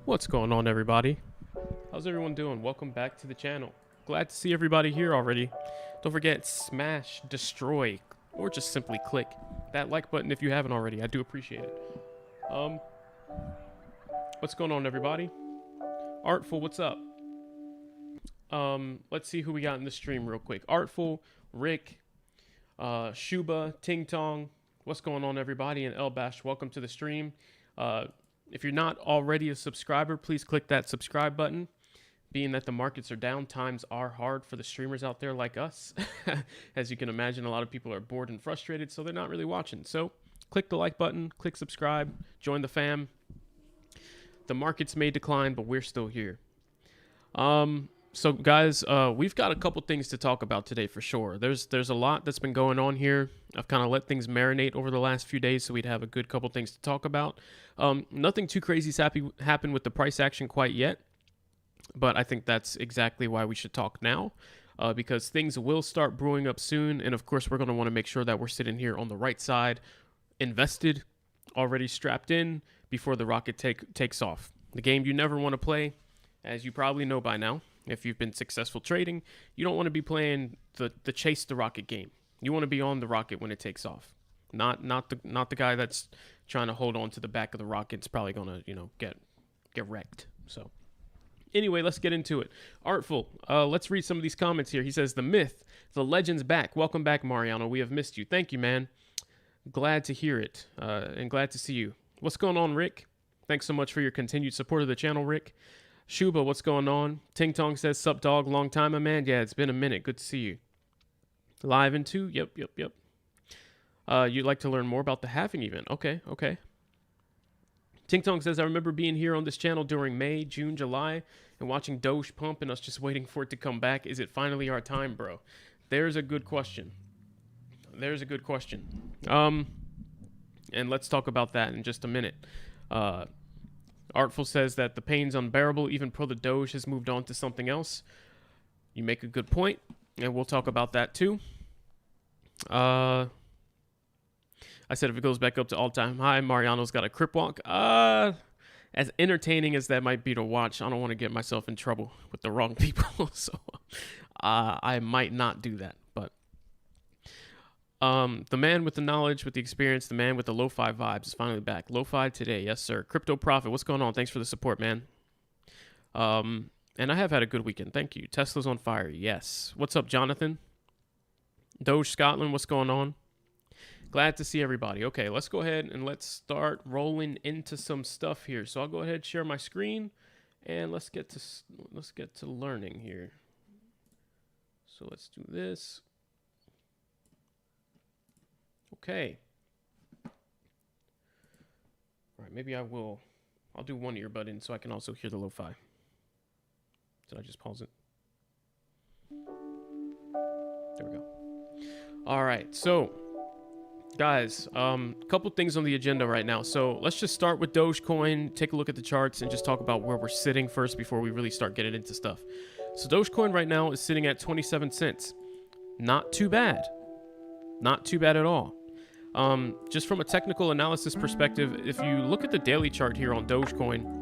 What's going on, everybody? How's everyone doing? Welcome back to the channel. Glad to see everybody here already. Don't forget, smash, destroy, or just simply click that like button if you haven't already. I do appreciate it. What's going on, everybody? Artful, what's up? Let's see who we got in the stream real quick. Artful, Rick, Shuba, Ting Tong. What's going on, everybody? And Elbash, welcome to the stream. If you're not already a subscriber, please click that subscribe button. Being that the markets are down, times are hard for the streamers out there like us. As you can imagine, a lot of people are bored and frustrated, so they're not really watching. So click the like button, click subscribe, join the fam. The markets may decline, but we're still here. So guys, we've got a couple things to talk about today for sure. There's a lot that's been going on here. I've kind of let things marinate over the last few days, so we'd have a good couple things to talk about. Nothing too crazy's happened with the price action quite yet, but I think that's exactly why we should talk now, because things will start brewing up soon, and of course we're going to want to make sure that we're sitting here on the right side, invested, already strapped in before the rocket takes off. The game you never want to play, as you probably know by now. If you've been successful trading, you don't want to be playing the chase the rocket game. You want to be on the rocket when it takes off. Not the guy that's trying to hold on to the back of the rocket. It's probably gonna get wrecked. So anyway, let's get into it. Artful, let's read some of these comments here. He says, the myth, the legend's back. Welcome back, Mariano. We have missed you. Thank you, man. Glad to hear it, and glad to see you. What's going on, Rick? Thanks so much for your continued support of the channel, Rick. Shuba, what's going on? Ting Tong says, sup dog, long time, my man. Yeah, it's been a minute. Good to see you. Live in 2? Yep. You'd like to learn more about the halving event? Okay. Ting Tong says, I remember being here on this channel during May, June, July, and watching Doge pump and us just waiting for it to come back. Is it finally our time, bro? There's a good question. And let's talk about that in just a minute. Artful says that the pain's unbearable. Even Pro the Doge has moved on to something else. You make a good point, and we'll talk about that too. I said if it goes back up to all-time high, Mariano's got a crip walk. As entertaining as that might be to watch, I don't want to get myself in trouble with the wrong people, so I might not do that. But the man with the knowledge, with the experience, the man with the lo-fi vibes is finally back. Lo-fi today, yes sir. Crypto Profit, what's going on? Thanks for the support, man. And I have had a good weekend, thank you. Tesla's on fire, yes. What's up, Jonathan? Doge Scotland, what's going on? Glad to see everybody. Okay, let's go ahead and let's start rolling into some stuff here. So I'll go ahead and share my screen, and let's get to learning here. So let's do this. Okay. All right, maybe I'll do one earbud in so I can also hear the lo-fi. Did I just pause it? There we go. All right, so guys, couple things on the agenda right now. So let's just start with Dogecoin, take a look at the charts, and just talk about where we're sitting first before we really start getting into stuff. So Dogecoin right now is sitting at 27 cents. Not too bad. Not too bad at all. Just from a technical analysis perspective, if you look at the daily chart here on Dogecoin,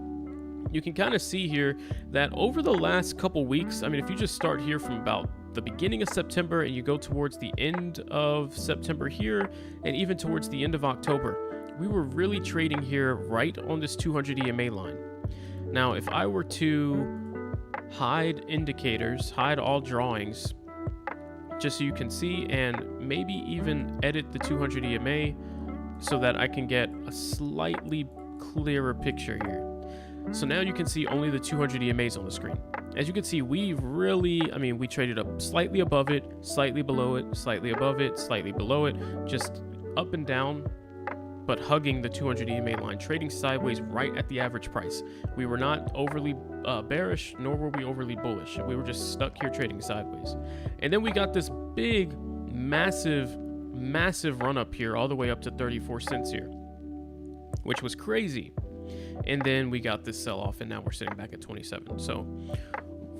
you can kind of see here that over the last couple weeks, I mean, if you just start here from about the beginning of September and you go towards the end of September here, and even towards the end of October, we were really trading here right on this 200 EMA line. Now, if I were to hide indicators, hide all drawings, just so you can see, and maybe even edit the 200 EMA so that I can get a slightly clearer picture here. So now you can see only the 200 EMAs on the screen. As you can see, we traded up slightly above it, slightly below it, slightly above it, slightly below it, just up and down, but hugging the 200 EMA line, trading sideways right at the average price. We were not overly bearish, nor were we overly bullish. We were just stuck here trading sideways. And then we got this big, massive run up here, all the way up to 34 cents here, which was crazy. And then we got this sell off, and now we're sitting back at 27. So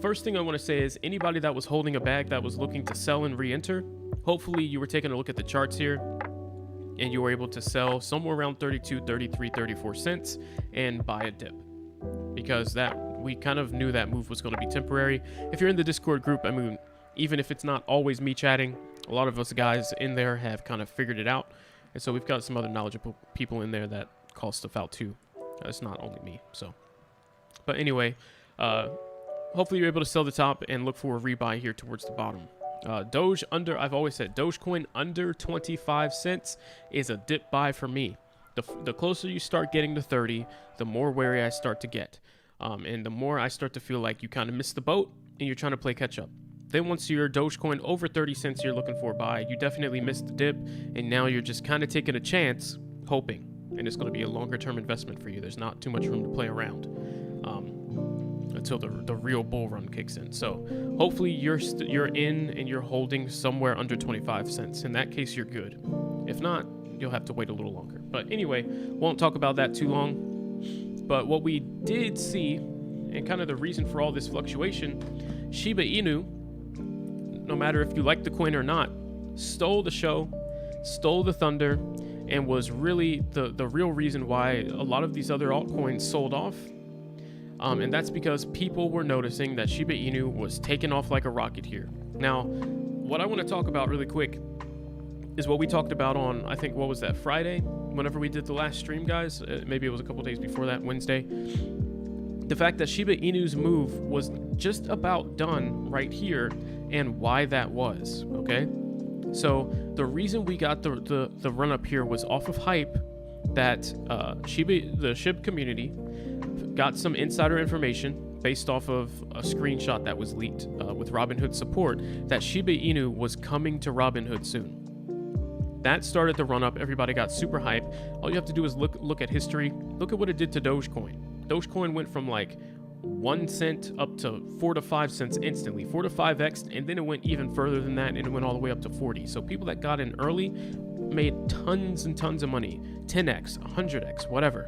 first thing I want to say is anybody that was holding a bag that was looking to sell and re-enter, hopefully you were taking a look at the charts here and you were able to sell somewhere around 32, 33, 34 cents and buy a dip. because we kind of knew that move was going to be temporary. If you're in the Discord group, I mean, even if it's not always me chatting, a lot of us guys in there have kind of figured it out. And so we've got some other knowledgeable people in there that call stuff out too. It's not only me. So, but anyway, hopefully you're able to sell the top and look for a rebuy here towards the bottom. Doge under, I've always said, Dogecoin under 25 cents is a dip buy for me. The closer you start getting to 30, the more wary I start to get. And the more I start to feel like you kind of missed the boat and you're trying to play catch up. Then once your Dogecoin over 30 cents, you're looking for a buy. You definitely missed the dip, and now you're just kind of taking a chance, hoping. And it's going to be a longer term investment for you. There's not too much room to play around until the real bull run kicks in. So hopefully you're in and you're holding somewhere under 25 cents. In that case, you're good. If not, you'll have to wait a little longer. But anyway, won't talk about that too long. But what we did see, and kind of the reason for all this fluctuation, Shiba Inu, no matter if you like the coin or not, stole the show, stole the thunder, and was really the real reason why a lot of these other altcoins sold off. And that's because people were noticing that Shiba Inu was taking off like a rocket here. Now, what I want to talk about really quick is what we talked about on, I think, what was that, Friday? Whenever we did the last stream, guys. Maybe it was a couple days before that, Wednesday. The fact that Shiba Inu's move was just about done right here, and why that was, okay? So the reason we got the run up here was off of hype that the SHIB community got some insider information based off of a screenshot that was leaked with Robinhood support that Shiba Inu was coming to Robinhood soon. That started the run up. Everybody got super hype. All you have to do is look at history. Look at what it did to Dogecoin. Dogecoin went from like 1 cent up to 4 to 5 cents instantly, 4 to 5x, and then it went even further than that, and it went all the way up to 40. So people that got in early made tons and tons of money, 10x, 100x, whatever.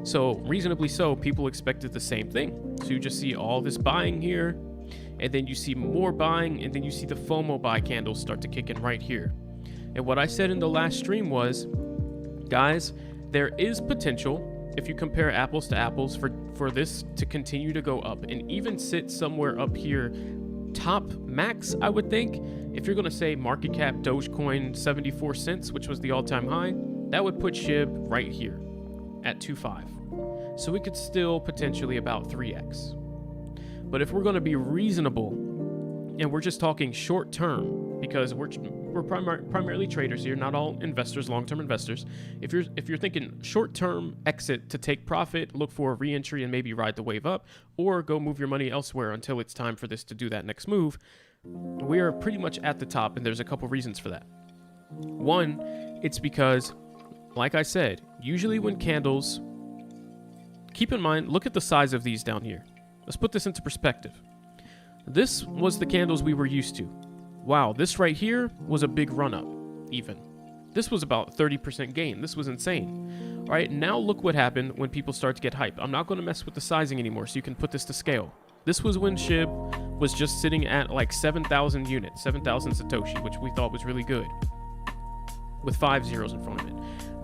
So reasonably so, people expected the same thing. So you just see all this buying here, and then you see more buying, and then you see the FOMO buy candles start to kick in right here. And what I said in the last stream was, guys, there is potential, if you compare apples to apples, for this to continue to go up and even sit somewhere up here, top max, I would think. If you're going to say market cap Dogecoin 74 cents, which was the all-time high, that would put SHIB right here at 2.5. So we could still potentially about 3x. But if we're going to be reasonable, and we're just talking short term, because we're primarily traders here, not all investors, long-term investors. If you're thinking short-term exit to take profit, look for a re-entry and maybe ride the wave up, or go move your money elsewhere until it's time for this to do that next move, we are pretty much at the top, and there's a couple reasons for that. One, it's because, like I said, usually when candles, keep in mind, look at the size of these down here. Let's put this into perspective. This was the candles we were used to. Wow, this right here was a big run up, even. This was about 30% gain. This was insane. All right, now look what happened when people start to get hype. I'm not going to mess with the sizing anymore, so you can put this to scale. This was when SHIB was just sitting at like 7,000 units, 7,000 Satoshi, which we thought was really good, with 5 zeros in front of it.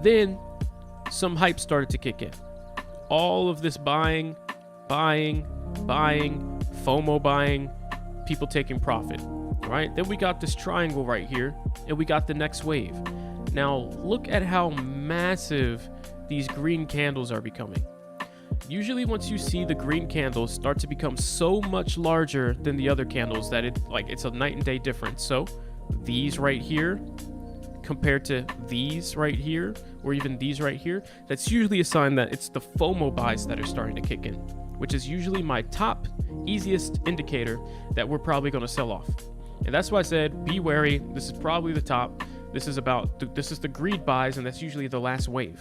Then some hype started to kick in. All of this buying, FOMO buying, people taking profit. All right, then we got this triangle right here, and we got the next wave. Now look at how massive these green candles are becoming. Usually once you see the green candles start to become so much larger than the other candles that it's a night and day difference. So these right here compared to these right here, or even these right here, that's usually a sign that it's the FOMO buys that are starting to kick in, which is usually my top easiest indicator that we're probably going to sell off. And that's why I said be wary. This is probably the top. This is the greed buys, and that's usually the last wave.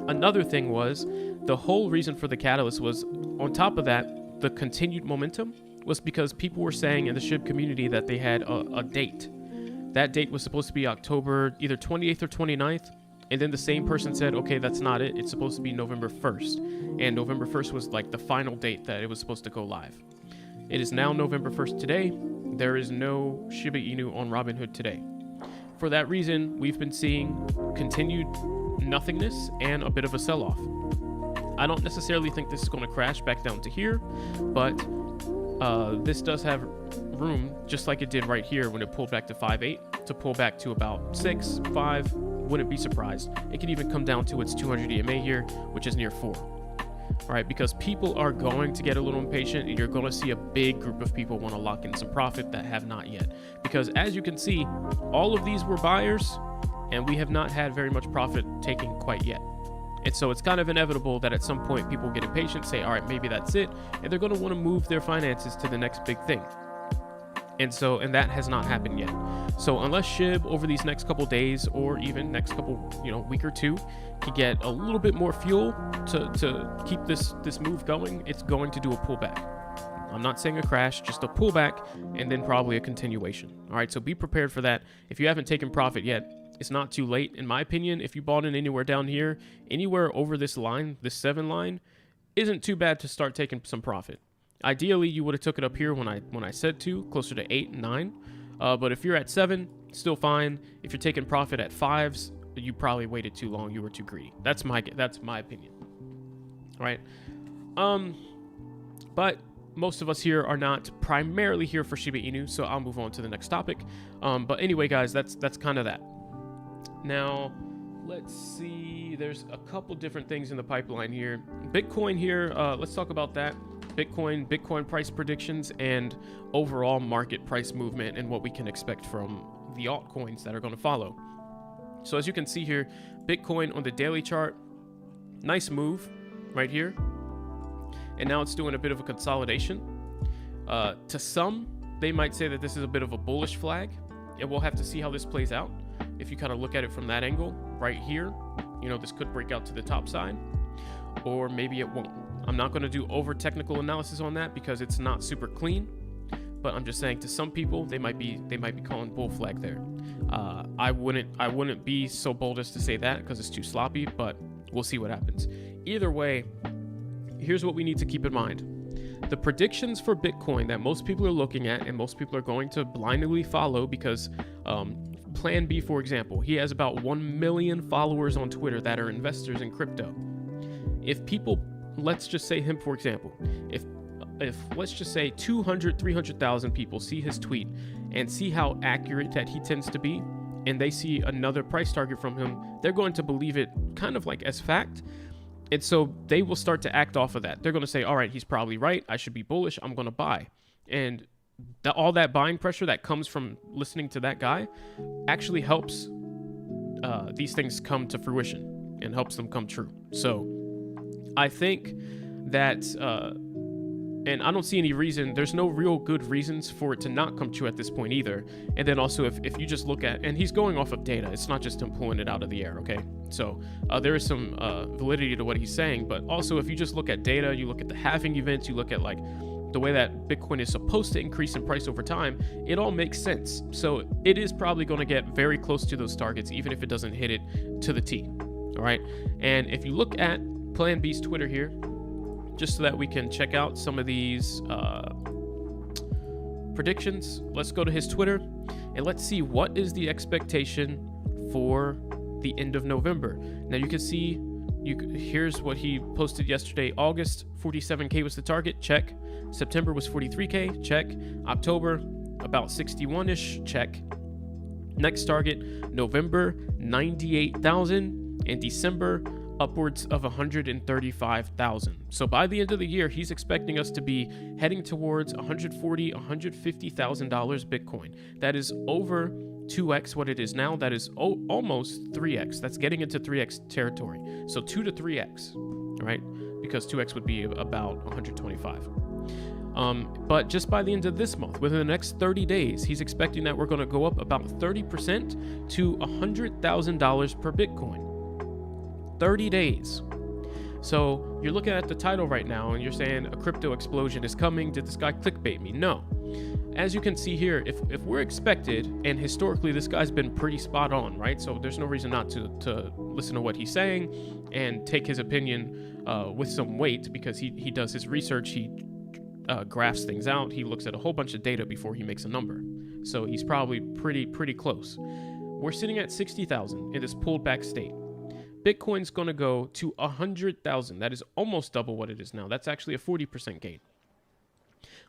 Another thing was, the whole reason for the catalyst was, on top of that, the continued momentum was because people were saying in the SHIB community that they had a date. That date was supposed to be October either 28th or 29th. And then the same person said, okay, that's not it. It's supposed to be November 1st. And November 1st was like the final date that it was supposed to go live. It is now November 1st today. There is no Shiba Inu on Robinhood today. For that reason, we've been seeing continued nothingness and a bit of a sell-off. I don't necessarily think this is going to crash back down to here, but this does have room, just like it did right here when it pulled back to 5.8, to pull back to about 6, 5. Wouldn't be surprised. It could even come down to its 200 EMA here, which is near 4. All right, because people are going to get a little impatient, and you're going to see a big group of people want to lock in some profit that have not yet. Because as you can see, all of these were buyers, and we have not had very much profit taking quite yet. And so it's kind of inevitable that at some point people get impatient, say, all right, maybe that's it, and they're going to want to move their finances to the next big thing. And that has not happened yet. So unless SHIB over these next couple days, or even next couple, week or two, can get a little bit more fuel to keep this move going, it's going to do a pullback. I'm not saying a crash, just a pullback, and then probably a continuation. All right, so be prepared for that. If you haven't taken profit yet, it's not too late. In my opinion, if you bought in anywhere down here, anywhere over this line, this 7 line, isn't too bad to start taking some profit. Ideally, you would have took it up here when I said to, closer to 8 and 9. But if you're at 7, still fine. If you're taking profit at 5s, you probably waited too long. You were too greedy. That's my opinion. All right. But most of us here are not primarily here for Shiba Inu, so I'll move on to the next topic. But anyway, guys, that's kind of that. Now, let's see. There's a couple different things in the pipeline here. Bitcoin here. Let's talk about that. Bitcoin price predictions, and overall market price movement, and what we can expect from the altcoins that are going to follow. So as you can see here, Bitcoin on the daily chart, nice move right here. And now it's doing a bit of a consolidation. To some, they might say that this is a bit of a bullish flag, and we'll have to see how this plays out. If you kind of look at it from that angle right here, this could break out to the top side, or maybe it won't. I'm not going to do over technical analysis on that because it's not super clean, but I'm just saying to some people they might be calling bull flag there. I wouldn't be so bold as to say that because it's too sloppy, but we'll see what happens. Either way, here's what we need to keep in mind. The predictions for Bitcoin that most people are looking at and most people are going to blindly follow, because Plan B, for example, he has about 1 million followers on Twitter that are investors in crypto. If people, let's just say him, for example, if let's just say 200, 300,000 people see his tweet and see how accurate that he tends to be, and they see another price target from him, they're going to believe it kind of like as fact. And so they will start to act off of that. They're going to say, all right, he's probably right. I should be bullish. I'm going to buy. And all that buying pressure that comes from listening to that guy actually helps these things come to fruition and helps them come true. So I think that, and I don't see any reason, there's no real good reasons for it to not come true at this point either. And then also if you just look at, and he's going off of data, it's not just him pulling it out of the air, okay? So there is some validity to what he's saying, but also if you just look at data, you look at the halving events, you look at like the way that Bitcoin is supposed to increase in price over time, it all makes sense. So it is probably going to get very close to those targets, even if it doesn't hit it to the T, all right? And if you look at Plan B's Twitter here, just so that we can check out some of these predictions, let's go to his Twitter and let's see what is the expectation for the end of November. Now you can see, here's what he posted yesterday. August, 47K was the target, check. September was 43K, check. October, about 61-ish, check. Next target, November, 98,000, and December, upwards of 135,000. So by the end of the year, he's expecting us to be heading towards $140,000, $150,000 Bitcoin. That is over 2x what it is now. That is almost 3x. That's getting into 3x territory. So 2 to 3x, right? Because 2x would be about 125. But just by the end of this month, within the next 30 days, he's expecting that we're going to go up about 30% to $100,000 per Bitcoin. 30 days. So you're looking at the title right now and you're saying a crypto explosion is coming. Did this guy clickbait me? No. As you can see here, if we're expected, and historically this guy's been pretty spot on, right? So there's no reason not to listen to what he's saying and take his opinion with some weight, because he does his research, he graphs things out, he looks at a whole bunch of data before he makes a number. So he's probably pretty close. We're sitting at 60,000 in this pulled back state. Bitcoin's going to go to 100,000. That is almost double what it is now. That's actually a 40% gain.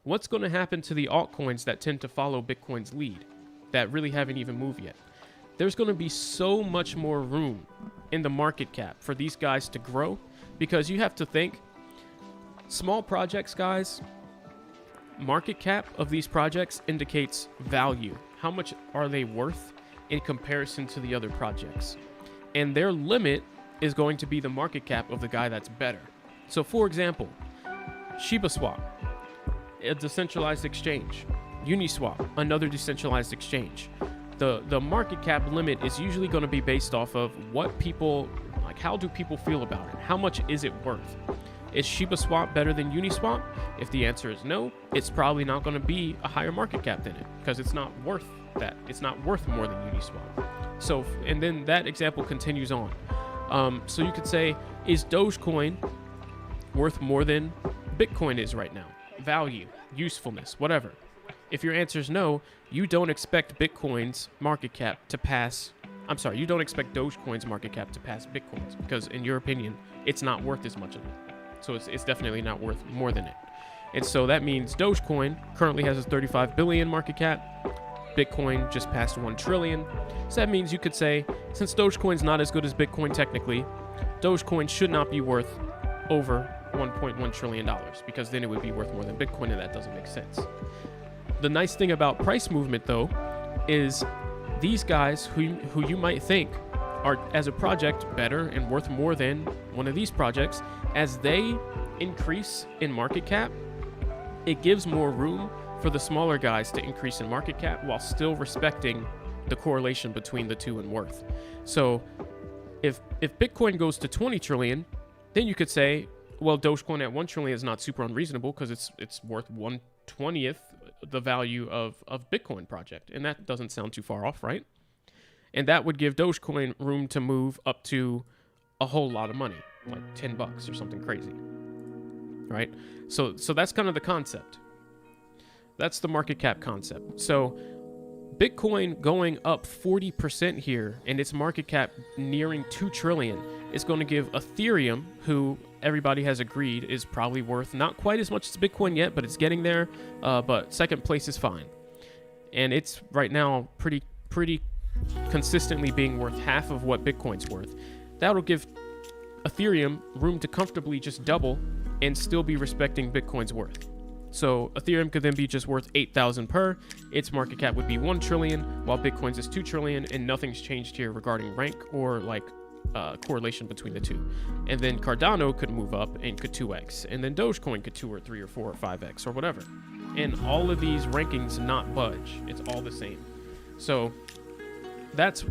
What's going to happen to the altcoins that tend to follow Bitcoin's lead that really haven't even moved yet? There's going to be so much more room in the market cap for these guys to grow, because you have to think, small projects, guys, market cap of these projects indicates value. How much are they worth in comparison to the other projects? And their limit is going to be the market cap of the guy that's better. So for example, ShibaSwap, a decentralized exchange. Uniswap, another decentralized exchange. The market cap limit is usually going to be based off of what people, like, how do people feel about it? How much is it worth? Is ShibaSwap better than Uniswap? If the answer is no, it's probably not going to be a higher market cap than it, because it's not worth that. It's not worth more than Uniswap. So, and then that example continues on. So you could say, is Dogecoin worth more than Bitcoin is right now? Value, usefulness, whatever. If your answer is no, you don't expect Bitcoin's market cap to pass. I'm sorry, you don't expect Dogecoin's market cap to pass Bitcoin's, because in your opinion, it's not worth as much of it. So it's definitely not worth more than it. And so that means Dogecoin currently has a 35 billion market cap. Bitcoin just passed 1 trillion. So that means you could say, since Dogecoin's not as good as Bitcoin technically, Dogecoin should not be worth over $1.1 trillion, because then it would be worth more than Bitcoin, and that doesn't make sense. The nice thing about price movement, though, is these guys who you might think are, as a project, better and worth more than one of these projects, as they increase in market cap, it gives more room for the smaller guys to increase in market cap while still respecting the correlation between the two in worth. So if Bitcoin goes to 20 trillion, then you could say, well, Dogecoin at 1 trillion is not super unreasonable, because it's worth 1/20th the value of Bitcoin project. And that doesn't sound too far off, right? And that would give Dogecoin room to move up to a whole lot of money, like $10 or something crazy, right? So that's kind of the concept. That's the market cap concept. So Bitcoin going up 40% here, and its market cap nearing 2 trillion, is going to give Ethereum, who everybody has agreed is probably worth not quite as much as Bitcoin yet, but it's getting there. But second place is fine. And it's right now pretty consistently being worth half of what Bitcoin's worth. That'll give Ethereum room to comfortably just double and still be respecting Bitcoin's worth. So Ethereum could then be just worth 8,000 per. Its market cap would be 1 trillion, while Bitcoin's is 2 trillion, and nothing's changed here regarding rank or like correlation between the two. And then Cardano could move up and could 2x, and then Dogecoin could 2 or 3 or 4 or 5x or whatever. And all of these rankings not budge. It's all the same. So that's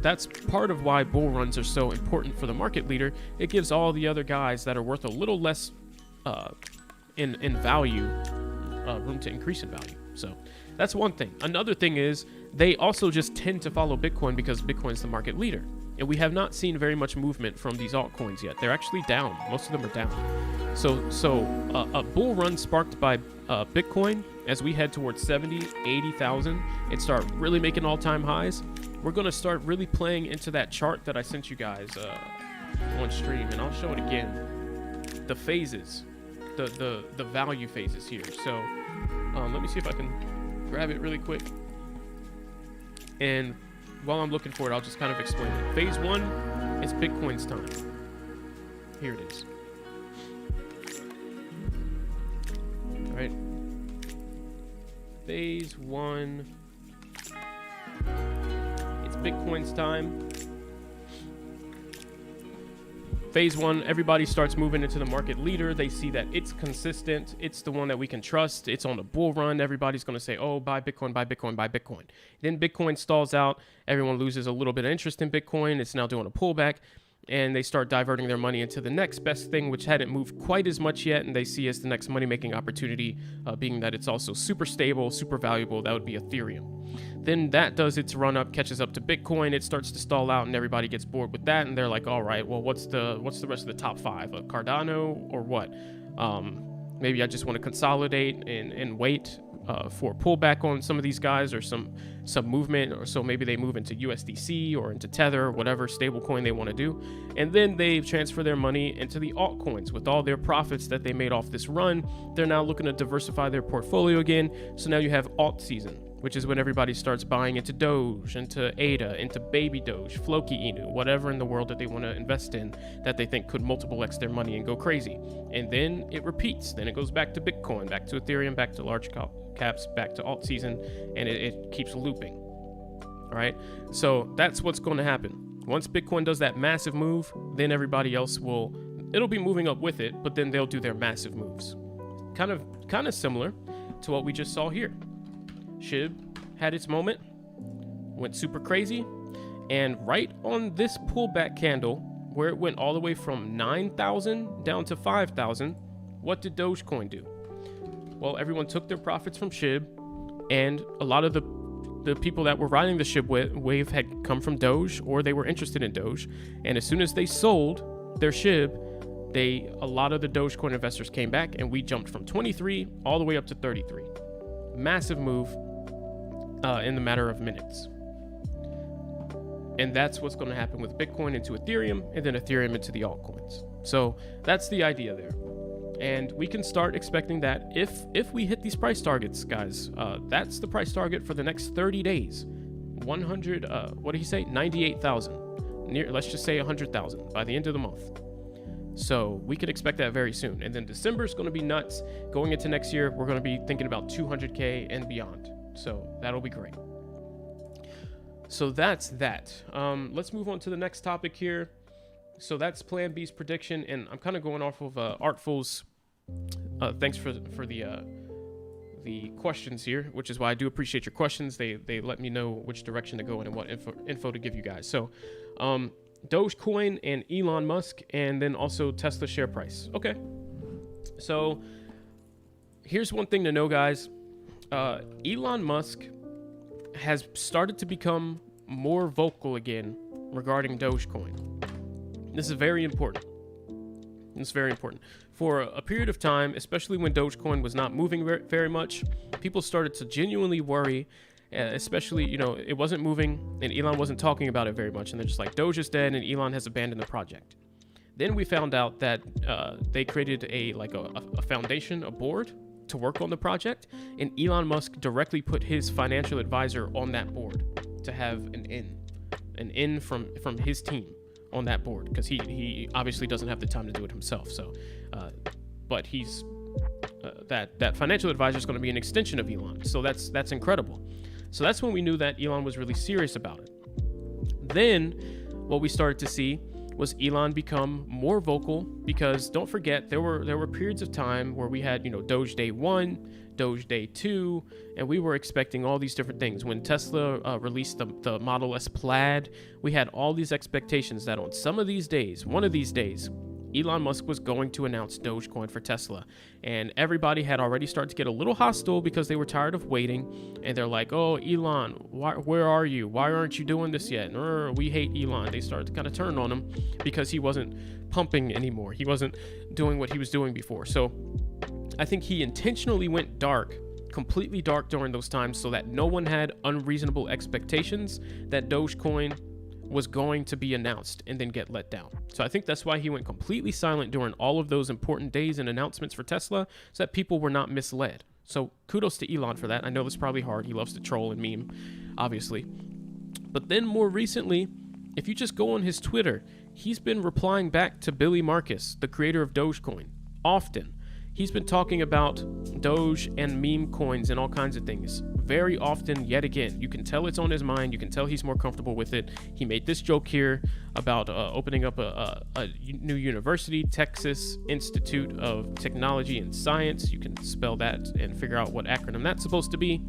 part of why bull runs are so important for the market leader. It gives all the other guys that are worth a little less in value room to increase in value. So that's one thing. Another thing is they also just tend to follow Bitcoin because Bitcoin's the market leader. And we have not seen very much movement from these altcoins yet. They're actually down. Most of them are down. So a bull run sparked by Bitcoin, as we head towards 70, 80,000 and start really making all-time highs, we're going to start really playing into that chart that I sent you guys on stream. And I'll show it again. The phases, the value phases here. So let me see if I can grab it really quick. And while I'm looking for it, I'll just kind of explain it. Phase 1 is Bitcoin's time. Here it is. All right. Phase 1. It's Bitcoin's time. Phase 1, everybody starts moving into the market leader. They see that it's consistent. It's the one that we can trust. It's on a bull run. Everybody's going to say, oh, buy Bitcoin, buy Bitcoin, buy Bitcoin. Then Bitcoin stalls out. Everyone loses a little bit of interest in Bitcoin. It's now doing a pullback. And they start diverting their money into the next best thing, which hadn't moved quite as much yet. And they see as the next money-making opportunity, being that it's also super stable, super valuable. That would be Ethereum. Then that does its run up, catches up to Bitcoin. It starts to stall out, and everybody gets bored with that. And they're like, all right, well, what's the rest of the top 5? Cardano or what? Maybe I just want to consolidate and wait for pullback on some of these guys, or some movement, or so maybe they move into USDC or into Tether, or whatever stablecoin they want to do, and then they transfer their money into the altcoins. With all their profits that they made off this run, they're now looking to diversify their portfolio again. So now you have alt season, which is when everybody starts buying into Doge, into ADA, into Baby Doge, Floki Inu, whatever in the world that they want to invest in that they think could multiple X their money and go crazy. And then it repeats. Then it goes back to Bitcoin, back to Ethereum, back to large caps, back to alt season, and it keeps looping. All right. So that's what's going to happen. Once Bitcoin does that massive move, then everybody else it'll be moving up with it, but then they'll do their massive moves. Kind of similar to what we just saw here. SHIB had its moment, went super crazy, and right on this pullback candle, where it went all the way from 9,000 down to 5,000, what did Dogecoin do? Well, everyone took their profits from SHIB, and a lot of the people that were riding the SHIB wave had come from Doge, or they were interested in Doge, and as soon as they sold their SHIB, a lot of the Dogecoin investors came back, and we jumped from 23 all the way up to 33. Massive move. In the matter of minutes. And that's what's going to happen with Bitcoin into Ethereum, and then Ethereum into the altcoins. So that's the idea there. And we can start expecting that if we hit these price targets, guys, that's the price target for the next 30 days. 100, what did he say? 98,000. Let's just say 100,000 by the end of the month. So we can expect that very soon. And then December is going to be nuts. Going into next year, we're going to be thinking about 200K and beyond. So that'll be great. So that's that. Let's move on to the next topic here. So that's Plan B's prediction, and I'm kind of going off of Artful's. Thanks for the questions here, which is why I do appreciate your questions. They let me know which direction to go in and what info to give you guys. So, Dogecoin and Elon Musk, and then also Tesla share price. Okay. So here's one thing to know, guys. Elon Musk has started to become more vocal again regarding Dogecoin. This is very important. It's very important. For a period of time, especially when Dogecoin was not moving very much, people started to genuinely worry, especially, it wasn't moving and Elon wasn't talking about it very much. And they're just like, Doge is dead and Elon has abandoned the project. Then we found out that they created a foundation, a board, to work on the project, and Elon Musk directly put his financial advisor on that board to have an in from his team on that board, because he obviously doesn't have the time to do it himself. So, but he's that financial advisor is going to be an extension of Elon. So that's incredible. So that's when we knew that Elon was really serious about it. Then what we started to see was Elon become more vocal, because don't forget, there were periods of time where we had, Doge Day 1, Doge Day 2, and we were expecting all these different things. When Tesla released the Model S Plaid, we had all these expectations that on some of these days, one of these days, Elon Musk was going to announce Dogecoin for Tesla. And everybody had already started to get a little hostile because they were tired of waiting. And they're like, oh, Elon, where are you? Why aren't you doing this yet? We hate Elon. They started to kind of turn on him because he wasn't pumping anymore. He wasn't doing what he was doing before. So I think he intentionally went dark, completely dark during those times, so that no one had unreasonable expectations that Dogecoin was going to be announced and then get let down. So I think that's why he went completely silent during all of those important days and announcements for Tesla, so that people were not misled. So kudos to Elon for that. I know it's probably hard. He loves to troll and meme, obviously. But then more recently, if you just go on his Twitter, he's been replying back to Billy Marcus, the creator of Dogecoin, often. He's been talking about Doge and meme coins and all kinds of things very often, yet again. You can tell it's on his mind. You can tell he's more comfortable with it. He made this joke here about opening up a new university, Texas Institute of Technology and Science. You can spell that and figure out what acronym that's supposed to be.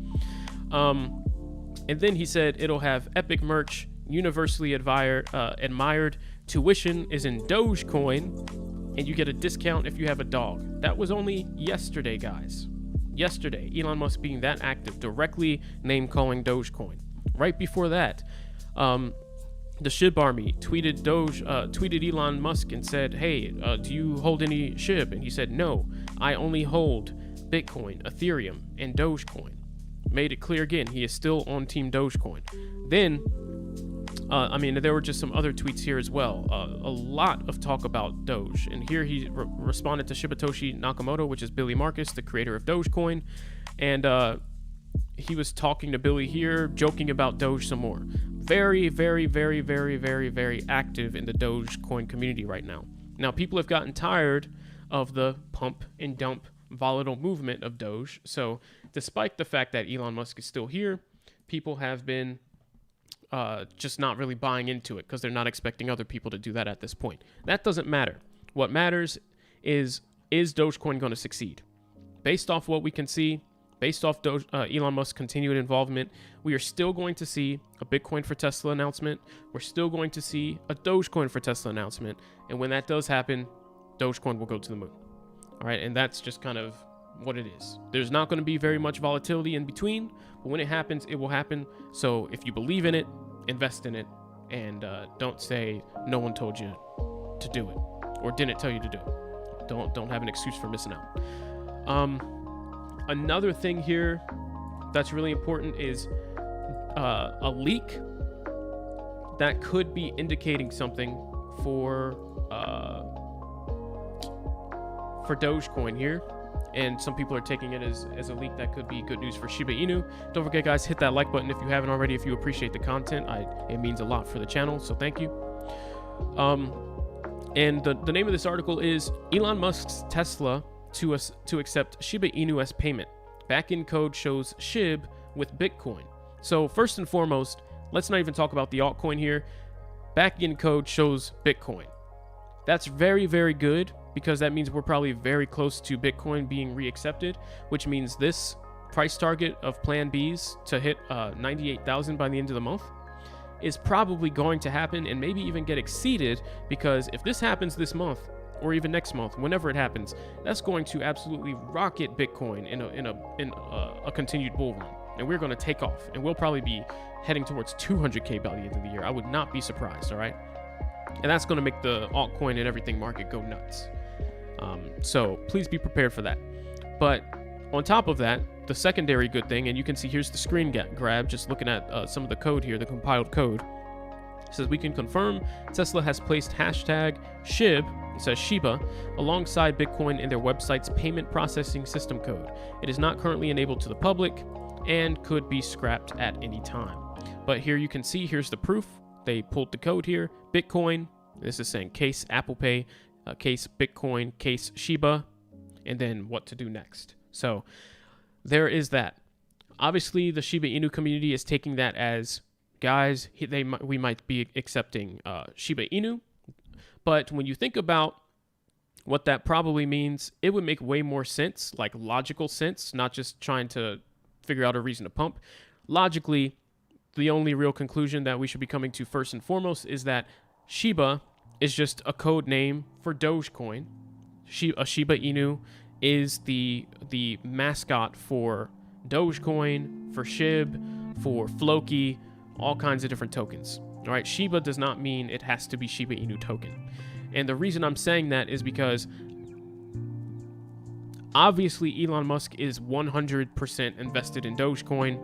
And then he said it'll have epic merch, universally admired. Tuition is in Dogecoin, and you get a discount if you have a dog. That was only yesterday, guys. Yesterday, Elon Musk being that active, directly name-calling Dogecoin. Right before that, the SHIB army tweeted Elon Musk and said, hey, do you hold any SHIB? And he said, no, I only hold Bitcoin, Ethereum, and Dogecoin. Made it clear again, he is still on Team Dogecoin. Then, there were just some other tweets here as well. A lot of talk about Doge. And here he responded to Shibatoshi Nakamoto, which is Billy Marcus, the creator of Dogecoin. And he was talking to Billy here, joking about Doge some more. Very, very, very, very, very, very active in the Dogecoin community right now. Now, people have gotten tired of the pump and dump volatile movement of Doge. So despite the fact that Elon Musk is still here, people have been just not really buying into it because they're not expecting other people to do that at this point. That doesn't matter. What matters is Dogecoin going to succeed? Based off what we can see, based off Elon Musk's continued involvement, we are still going to see a Bitcoin for Tesla announcement. We're still going to see a Dogecoin for Tesla announcement. And when that does happen, Dogecoin will go to the moon. All right, and that's just kind of what it is. There's not going to be very much volatility in between, but when it happens, it will happen. So if you believe in it, invest in it, and don't say no one told you to do it or didn't tell you to do it. Don't have an excuse for missing out. Another thing here that's really important is a leak that could be indicating something for Dogecoin here, and some people are taking it as a leak that could be good news for Shiba Inu. Don't forget, guys, hit that like button if you haven't already. If you appreciate the content, it means a lot for the channel, so thank you. And the name of this article is Elon Musk's Tesla to accept Shiba Inu as payment. Back-end code shows SHIB with Bitcoin. So first and foremost, let's not even talk about the altcoin here. Back-end code shows Bitcoin. That's very, very good, because that means we're probably very close to Bitcoin being reaccepted, which means this price target of Plan B's to hit 98,000 by the end of the month is probably going to happen, and maybe even get exceeded, because if this happens this month or even next month, whenever it happens, that's going to absolutely rocket Bitcoin in a continued bull run, and we're going to take off, and we'll probably be heading towards 200K by the end of the year. I would not be surprised. All right, and that's going to make the altcoin and everything market go nuts. So please be prepared for that. But on top of that, the secondary good thing, and you can see here's the screen grab, just looking at some of the code here, the compiled code. It says we can confirm Tesla has placed hashtag SHIB, it says Shiba, alongside Bitcoin in their website's payment processing system code. It is not currently enabled to the public and could be scrapped at any time. But here you can see, here's the proof. They pulled the code here, Bitcoin. This is saying case Apple Pay, case Bitcoin, case Shiba, and then what to do next. So there is that. Obviously, the Shiba Inu community is taking that as, guys, we might be accepting Shiba Inu. But when you think about what that probably means, it would make way more sense, like logical sense, not just trying to figure out a reason to pump. Logically, the only real conclusion that we should be coming to first and foremost is that Shiba is just a code name for Dogecoin. A Shiba Inu is the mascot for Dogecoin, for SHIB, for Floki, all kinds of different tokens. All right, Shiba does not mean it has to be Shiba Inu token. And the reason I'm saying that is because obviously Elon Musk is 100% invested in Dogecoin.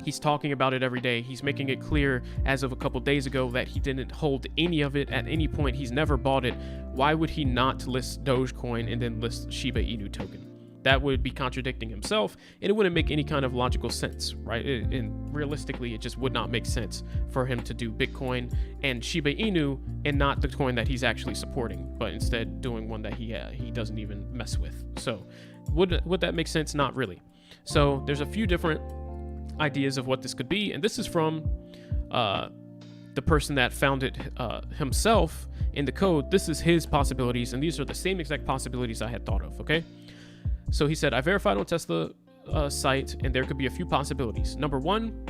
He's talking about it every day. He's making it clear as of a couple days ago that he didn't hold any of it at any point. He's never bought it. Why would he not list Dogecoin and then list Shiba Inu token? That would be contradicting himself, and it wouldn't make any kind of logical sense, right? And realistically, it just would not make sense for him to do Bitcoin and Shiba Inu and not the coin that he's actually supporting, but instead doing one that he doesn't even mess with. So would that make sense? Not really. So there's a few different ideas of what this could be, and this is from the person that found it himself in the code. This is his possibilities, and these are the same exact possibilities I had thought of. Okay, so he said, I verified on Tesla site, and there could be a few possibilities. Number one,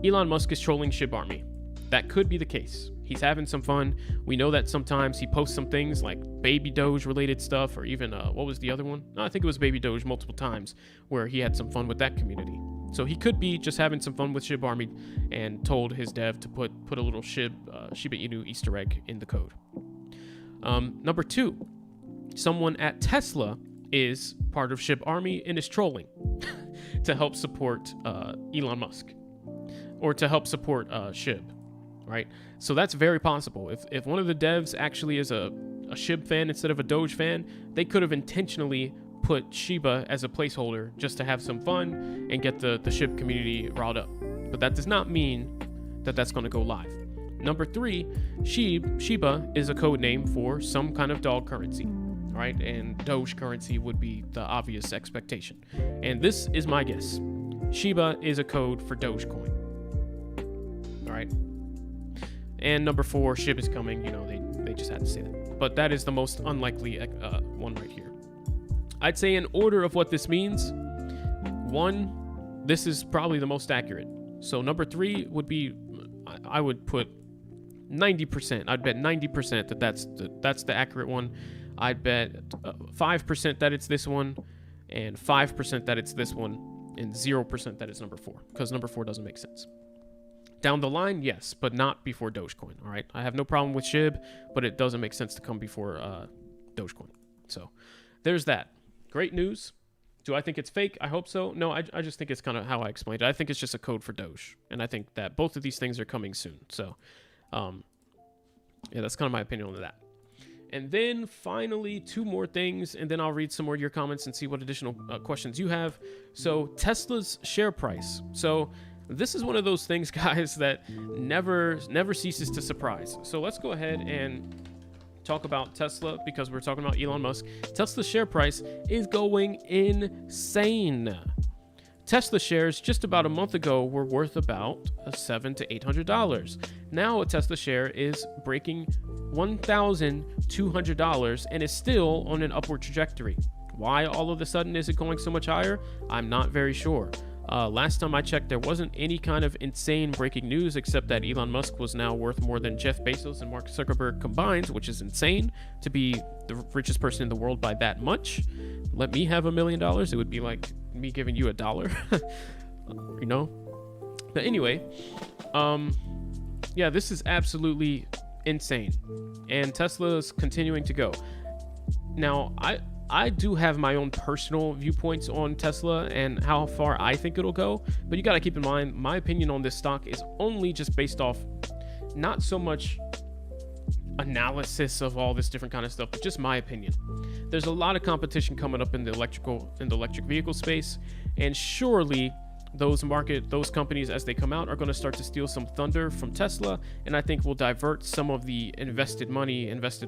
Elon Musk is trolling SHIB Army. That could be the case. He's having some fun. We know that sometimes he posts some things like Baby Doge related stuff, or even what was the other one? No, I think it was Baby Doge multiple times, where he had some fun with that community. So he could be just having some fun with SHIB Army and told his dev to put a little Shiba Inu Easter egg in the code. Number two, someone at Tesla is part of SHIB Army and is trolling to help support Elon Musk or to help support SHIB, right? So that's very possible. If one of the devs actually is a SHIB fan instead of a Doge fan, they could have intentionally put Shiba as a placeholder just to have some fun and get the SHIB community riled up. But that does not mean that that's going to go live. Number 3, Shiba is a code name for some kind of dog currency, right? And Doge currency would be the obvious expectation. And this is my guess. Shiba is a code for Dogecoin. All right. And number 4, SHIB is coming. You know, they just had to say that. But that is the most unlikely one right here. I'd say in order of what this means, 1, this is probably the most accurate. So number 3 would be, I would put 90%. I'd bet 90% that that's the accurate one. I'd bet 5% that it's this one, and 5% that it's this one, and 0% that it's number 4, because number 4 doesn't make sense. Down the line, yes, but not before Dogecoin. All right, I have no problem with SHIB, but it doesn't make sense to come before Dogecoin. So there's that. Great news. Do I think it's fake? I hope so. No, I just think it's kind of how I explained it. I think it's just a code for Doge, and I think that both of these things are coming soon. So, yeah, that's kind of my opinion on that. And then finally, 2 more things, and then I'll read some more of your comments and see what additional questions you have. So Tesla's share price. So this is one of those things, guys, that never ceases to surprise. So let's go ahead and talk about Tesla because we're talking about Elon Musk. Tesla's share price is going insane. Tesla shares just about a month ago were worth about $700 to $800. Now a Tesla share is breaking $1,200 and is still on an upward trajectory. Why all of a sudden is it going so much higher? I'm not very sure. Last time I checked, there wasn't any kind of insane breaking news except that Elon Musk was now worth more than Jeff Bezos and Mark Zuckerberg combined, which is insane to be the richest person in the world by that much. Let me have $1 million. It would be like me giving you $1, you know? But anyway, yeah, this is absolutely insane. And Tesla's continuing to go. Now, I do have my own personal viewpoints on Tesla and how far I think it'll go, but you got to keep in mind, my opinion on this stock is only just based off not so much analysis of all this different kind of stuff, but just my opinion. There's a lot of competition coming up in the electric vehicle space, and surely those companies as they come out are going to start to steal some thunder from Tesla, and I think will divert some of the invested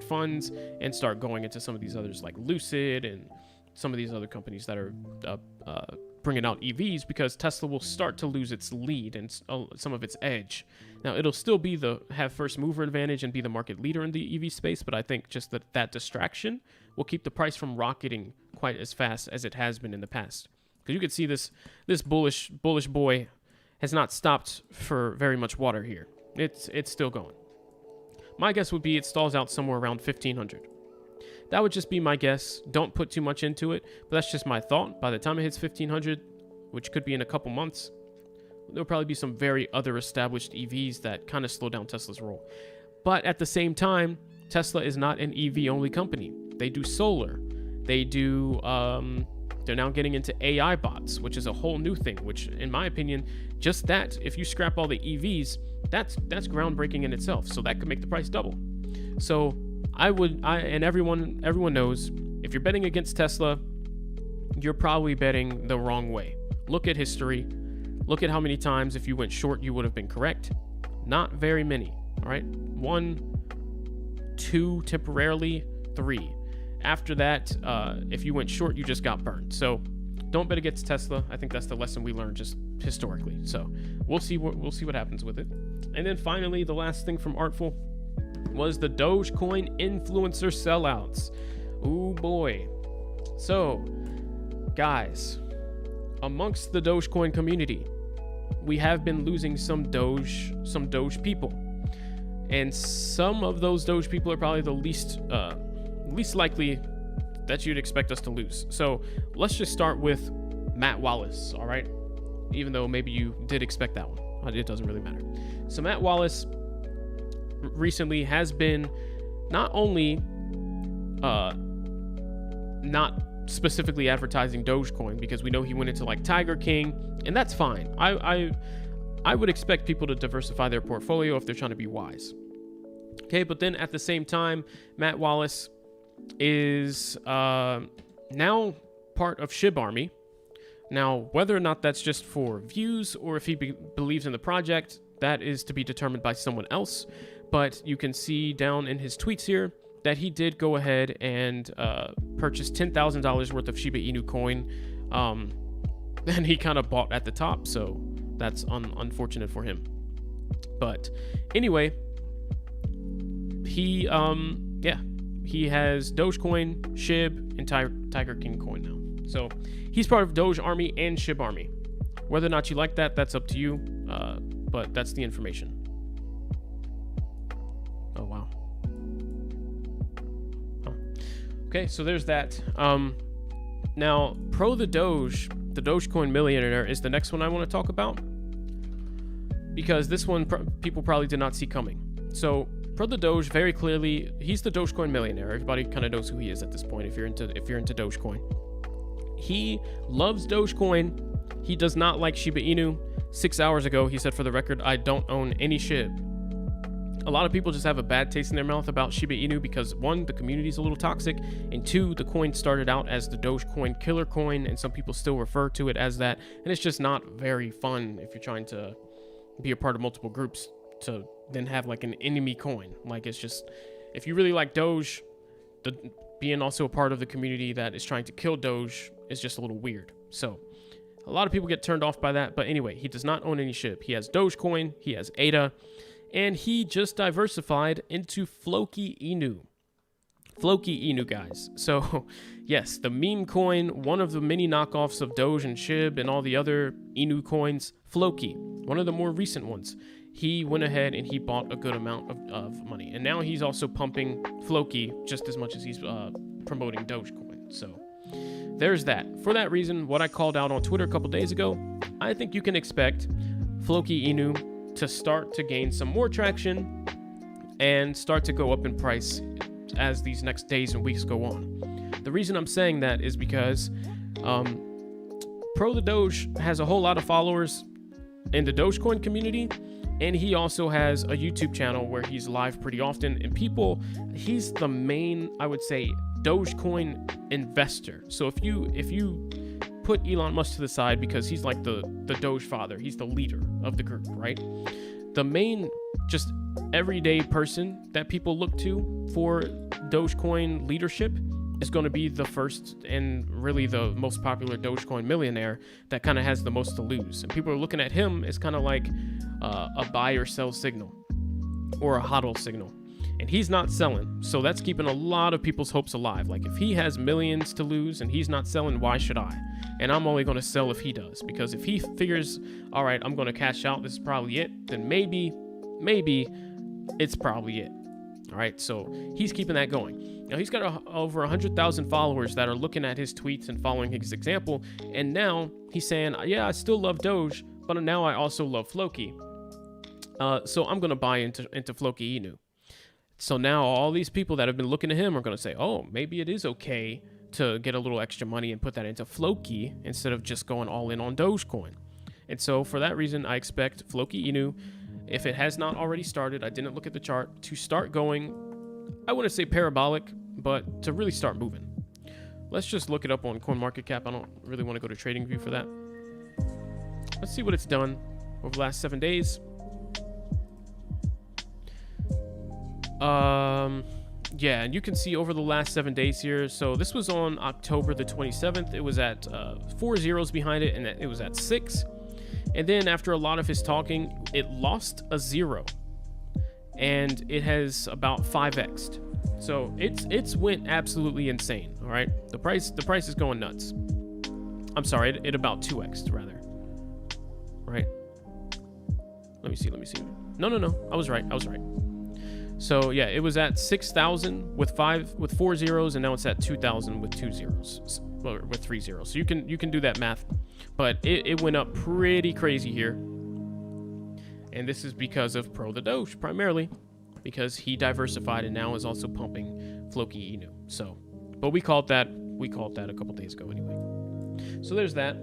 funds and start going into some of these others like Lucid and some of these other companies that are bringing out EVs, because Tesla will start to lose its lead and some of its edge. Now it'll still be have first mover advantage and be the market leader in the EV space, but I think just that distraction will keep the price from rocketing quite as fast as it has been in the past. Because you can see this bullish boy has not stopped for very much water here. It's still going. My guess would be it stalls out somewhere around 1,500. That would just be my guess. Don't put too much into it, but that's just my thought. By the time it hits 1,500, which could be in a couple months, there'll probably be some very other established EVs that kind of slow down Tesla's roll. But at the same time, Tesla is not an EV-only company. They do solar. They do... They're now getting into AI bots, which is a whole new thing, which in my opinion, just that, if you scrap all the EVs, that's groundbreaking in itself. So that could make the price double. So and everyone knows, if you're betting against Tesla, you're probably betting the wrong way. Look at history. Look at how many times if you went short, you would have been correct. Not very many, all right? 1, 2, temporarily, 3. After that, if you went short, you just got burned. So don't bet against Tesla. I think that's the lesson we learned just historically. So we'll see what happens with it. And then finally, the last thing from Artful was the Dogecoin influencer sellouts. Ooh boy. So guys, amongst the Dogecoin community, we have been losing some Doge people, and some of those Doge people are probably the least likely that you'd expect us to lose. So let's just start with Matt Wallace, all right? Even though maybe you did expect that one. It doesn't really matter. So Matt Wallace recently has been not only not specifically advertising Dogecoin because we know he went into like Tiger King, and that's fine. I would expect people to diversify their portfolio if they're trying to be wise. Okay, but then at the same time, Matt Wallace is now part of SHIB Army. Now, whether or not that's just for views or if he believes in the project, that is to be determined by someone else. But you can see down in his tweets here that he did go ahead and purchase $10,000 worth of Shiba Inu coin. And he kind of bought at the top, so that's unfortunate for him. But anyway, he has Dogecoin, SHIB, and Tiger King coin now. So he's part of Doge Army and SHIB Army. Whether or not you like that, that's up to you. But that's the information. Oh, wow. Oh. Okay, so there's that. Now, the Dogecoin millionaire is the next one I want to talk about. Because this one people probably did not see coming. So, the Doge, very clearly, he's the Dogecoin millionaire. Everybody kind of knows who he is at this point if you're into Dogecoin. He loves Dogecoin. He does not like Shiba Inu. 6 hours ago, he said, for the record, I don't own any SHIB. A lot of people just have a bad taste in their mouth about Shiba Inu because, one, the community is a little toxic, and two, the coin started out as the Dogecoin killer coin, and some people still refer to it as that, and it's just not very fun if you're trying to be a part of multiple groups to then have like an enemy coin. Like, it's just, if you really like Doge, being also a part of the community that is trying to kill Doge is just a little weird. So a lot of people get turned off by that. But anyway, he does not own any SHIB. He has Dogecoin, he has ADA, and he just diversified into Floki Inu. Floki Inu, guys. So yes, the meme coin, one of the many knockoffs of Doge and SHIB and all the other Inu coins, Floki, one of the more recent ones. He went ahead and he bought a good amount of money. And now he's also pumping Floki just as much as he's promoting Dogecoin. So there's that. For that reason, what I called out on Twitter a couple days ago, I think you can expect Floki Inu to start to gain some more traction and start to go up in price as these next days and weeks go on. The reason I'm saying that is because the Doge has a whole lot of followers in the Dogecoin community, and he also has a YouTube channel where he's live pretty often, and he's the main, I would say, Dogecoin investor. So if you put Elon Musk to the side, because he's like the Doge father, he's the leader of the group, right? The main just everyday person that people look to for Dogecoin leadership is going to be the first and really the most popular Dogecoin millionaire that kind of has the most to lose. And people are looking at him as kind of like a buy or sell signal or a hodl signal. And he's not selling. So that's keeping a lot of people's hopes alive. Like, if he has millions to lose and he's not selling, why should I? And I'm only going to sell if he does. Because if he figures, all right, I'm going to cash out, this is probably it, then maybe it's probably it. All right, so he's keeping that going. Now, he's got over 100,000 followers that are looking at his tweets and following his example. And now he's saying, yeah, I still love Doge, but now I also love Floki. So I'm going to buy into Floki Inu. So now all these people that have been looking at him are going to say, oh, maybe it is okay to get a little extra money and put that into Floki instead of just going all in on Dogecoin. And so for that reason, I expect Floki Inu, if it has not already started, I didn't look at the chart, to start going, I wouldn't say parabolic, but to really start moving. Let's just look it up on CoinMarketCap. I don't really want to go to TradingView for that. Let's see what it's done over the last 7 days. Yeah, and you can see over the last 7 days here. So this was on October the 27th. It was at 4 zeros behind it, and it was at 6. And then after a lot of his talking, it lost a 0, and it has about 5x'd. So it's went absolutely insane. All right, the price is going nuts. I'm sorry, it about 2x'd rather. Right? Let me see. No. I was right. So yeah, it was at 6,000 with 4 zeros, and now it's at 2,000 with 2 zeros, or with 3 zeros. So you can do that math, but it went up pretty crazy here, and this is because of the Doge primarily, because he diversified and now is also pumping Floki Inu. So, but we called that we called that a couple days ago anyway. So there's that.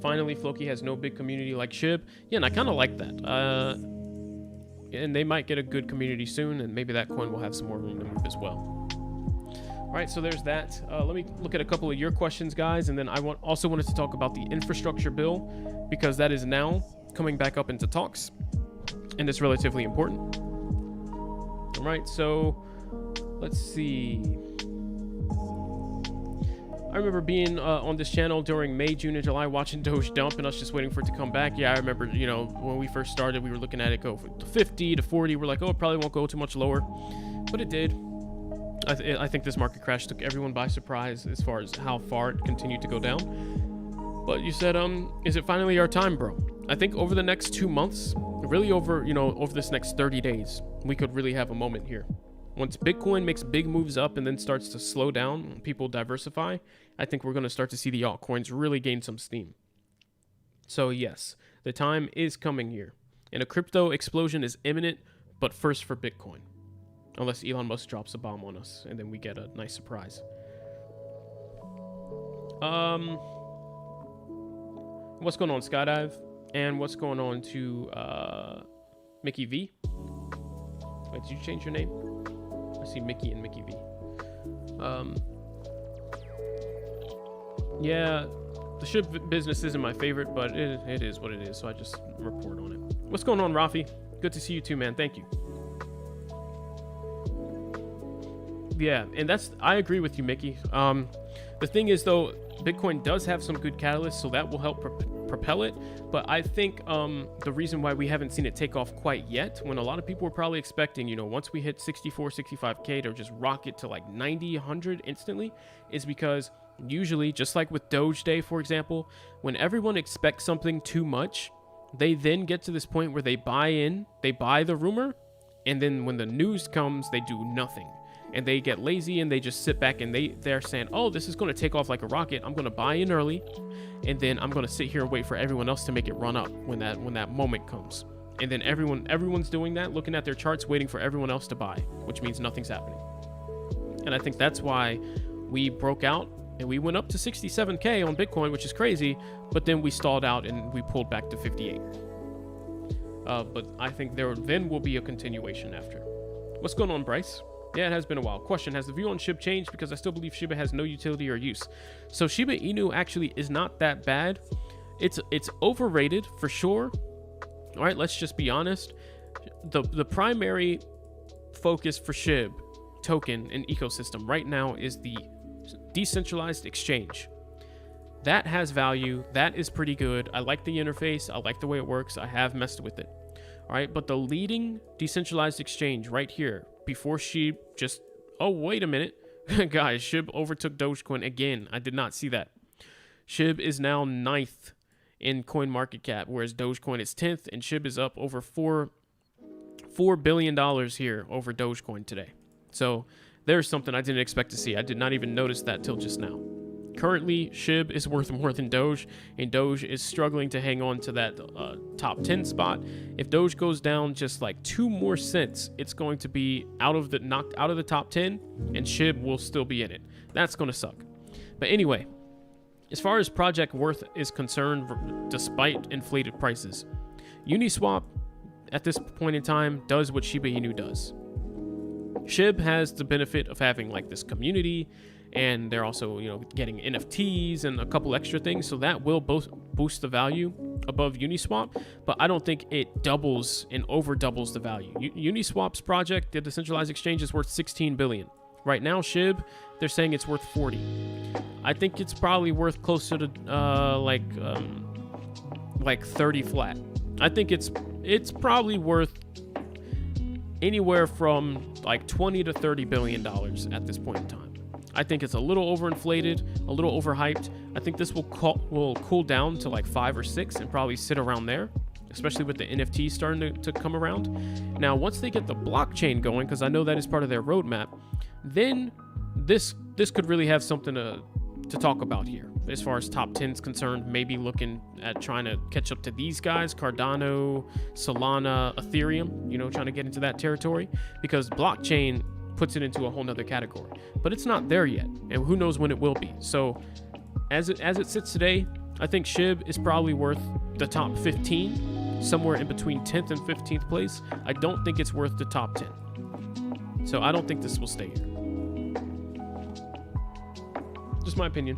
Finally, Floki has no big community like SHIB. Yeah, and I kind of like that. And they might get a good community soon, and maybe that coin will have some more room to move as well. All right, so there's that. Let me look at a couple of your questions, guys, and then I also wanted to talk about the infrastructure bill, because that is now coming back up into talks, and it's relatively important. All right, so let's see. I remember being on this channel during May, June, and July watching Doge dump and us just waiting for it to come back. Yeah, I remember, you know, when we first started, we were looking at it go to 50 to 40. We're like, oh, it probably won't go too much lower. But it did. I think this market crash took everyone by surprise as far as how far it continued to go down. But you said, is it finally our time, bro? I think over the next 2 months, really over this next 30 days, we could really have a moment here. Once Bitcoin makes big moves up and then starts to slow down, people diversify, I think we're going to start to see the altcoins really gain some steam. So yes, the time is coming here. And a crypto explosion is imminent, but first for Bitcoin. Unless Elon Musk drops a bomb on us and then we get a nice surprise. What's going on, Skydive? And what's going on to Mickey V? Wait, did you change your name? I see Mickey and Mickey V. Yeah, the SHIB business isn't my favorite, but it is what it is, so I just report on it. What's going on, Rafi? Good to see you too, man. Thank you. Yeah, and I agree with you, Mickey. The thing is, though, Bitcoin does have some good catalysts, so that will help propel it. But I think the reason why we haven't seen it take off quite yet, when a lot of people were probably expecting, you know, once we hit 64, 65K to just rocket to like 90, 100 instantly, is because usually, just like with Doge Day, for example, when everyone expects something too much, they then get to this point where they buy the rumor, and then when the news comes, they do nothing. And they get lazy and they just sit back and they're saying, oh, this is going to take off like a rocket. I'm going to buy in early, and then I'm going to sit here and wait for everyone else to make it run up when that moment comes. And then everyone's doing that, looking at their charts, waiting for everyone else to buy, which means nothing's happening. And I think that's why we broke out and we went up to 67K on Bitcoin, which is crazy, but then we stalled out and we pulled back to 58. But I think there then will be a continuation after. What's going on, Bryce? Yeah, it has been a while. Question, has the view on SHIB changed? Because I still believe Shiba has no utility or use. So Shiba Inu actually is not that bad. It's overrated for sure. All right, let's just be honest. The primary focus for SHIB token and ecosystem right now is the decentralized exchange. That has value. That is pretty good. I like the interface. I like the way it works. I have messed with it. All right, but the leading decentralized exchange right here, before SHIB just, oh, wait a minute. Guys, SHIB overtook Dogecoin again. I did not see that. SHIB is now 9th in coin market cap, whereas Dogecoin is 10th, and SHIB is up over $4 billion here over Dogecoin today. So there's something I didn't expect to see. I did not even notice that till just now. Currently, SHIB is worth more than Doge, and Doge is struggling to hang on to that top 10 spot. If Doge goes down just like 2 more cents, it's going to be knocked out of the top 10, and SHIB will still be in it. That's going to suck. But anyway, as far as project worth is concerned, despite inflated prices, Uniswap at this point in time does what Shiba Inu does. SHIB has the benefit of having like this community, and they're also, you know, getting NFTs and a couple extra things, so that will both boost the value above Uniswap, but I don't think it doubles and over doubles the value. Uniswap's project, the decentralized exchange, is worth 16 billion. Right now, SHIB, they're saying it's worth 40. I think it's probably worth closer to like 30 flat. I think it's probably worth anywhere from like 20 to 30 billion dollars at this point in time. I think it's a little overinflated, a little overhyped. I think this will cool down to like 5 or 6 and probably sit around there, especially with the NFTs starting to come around. Now, once they get the blockchain going, because I know that is part of their roadmap, then this could really have something to talk about here. As far as top 10 is concerned, maybe looking at trying to catch up to these guys, Cardano, Solana, Ethereum, you know, trying to get into that territory, because blockchain puts it into a whole nother category. But it's not there yet, and who knows when it will be. So as it sits today, I think SHIB is probably worth the top 15, somewhere in between 10th and 15th place. I don't think it's worth the top 10. So I don't think this will stay here. Just my opinion.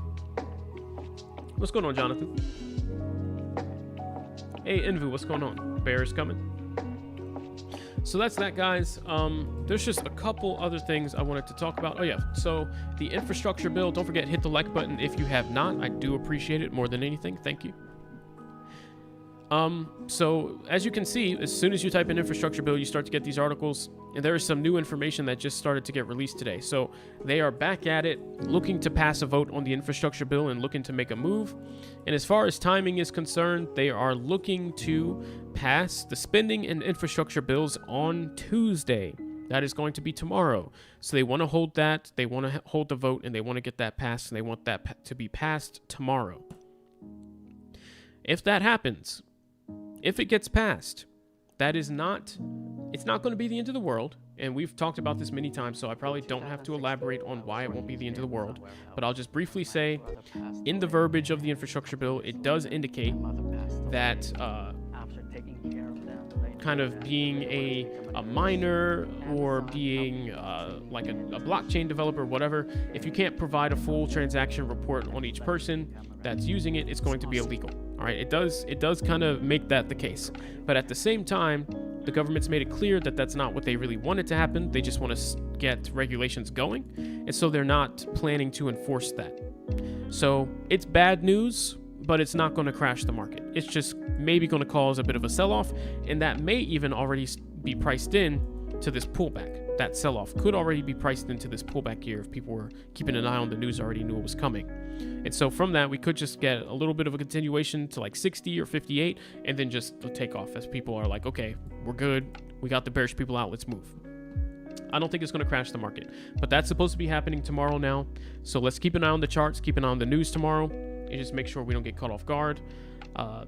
What's going on, Jonathan? Hey, Envu, what's going on? Bear is coming. So that's that, guys. There's just a couple other things I wanted to talk about. Oh yeah, so the infrastructure bill, don't forget, hit the like button if you have not. I do appreciate it more than anything. Thank you. So as you can see, as soon as you type in infrastructure bill, you start to get these articles, and there is some new information that just started to get released today. So they are back at it, looking to pass a vote on the infrastructure bill and looking to make a move. And as far as timing is concerned, they are looking to pass the spending and infrastructure bills on Tuesday. That is going to be tomorrow. So they want to hold that, they want to hold the vote, and they want to get that passed, and they want that to be passed tomorrow. If that happens, if it gets passed, it's not going to be the end of the world, and we've talked about this many times, so I probably don't have to elaborate on why it won't be the end of the world, but I'll just briefly say, in the verbiage of the infrastructure bill, it does indicate that kind of being a miner or being like a blockchain developer, whatever, if you can't provide a full transaction report on each person that's using it, it's going to be illegal. All right, it does kind of make that the case, but at the same time, the government's made it clear that that's not what they really wanted to happen. They just want to get regulations going, and so they're not planning to enforce that. So it's bad news, but it's not going to crash the market. It's just maybe going to cause a bit of a sell-off, and that may even already be priced in to this pullback. That sell-off could already be priced into this pullback here if people were keeping an eye on the news, already knew it was coming. And so from that, we could just get a little bit of a continuation to like 60 or 58, and then just take off as people are like, okay, we're good. We got the bearish people out. Let's move. I don't think it's going to crash the market, but that's supposed to be happening tomorrow now. So let's keep an eye on the charts, keep an eye on the news tomorrow, and just make sure we don't get caught off guard,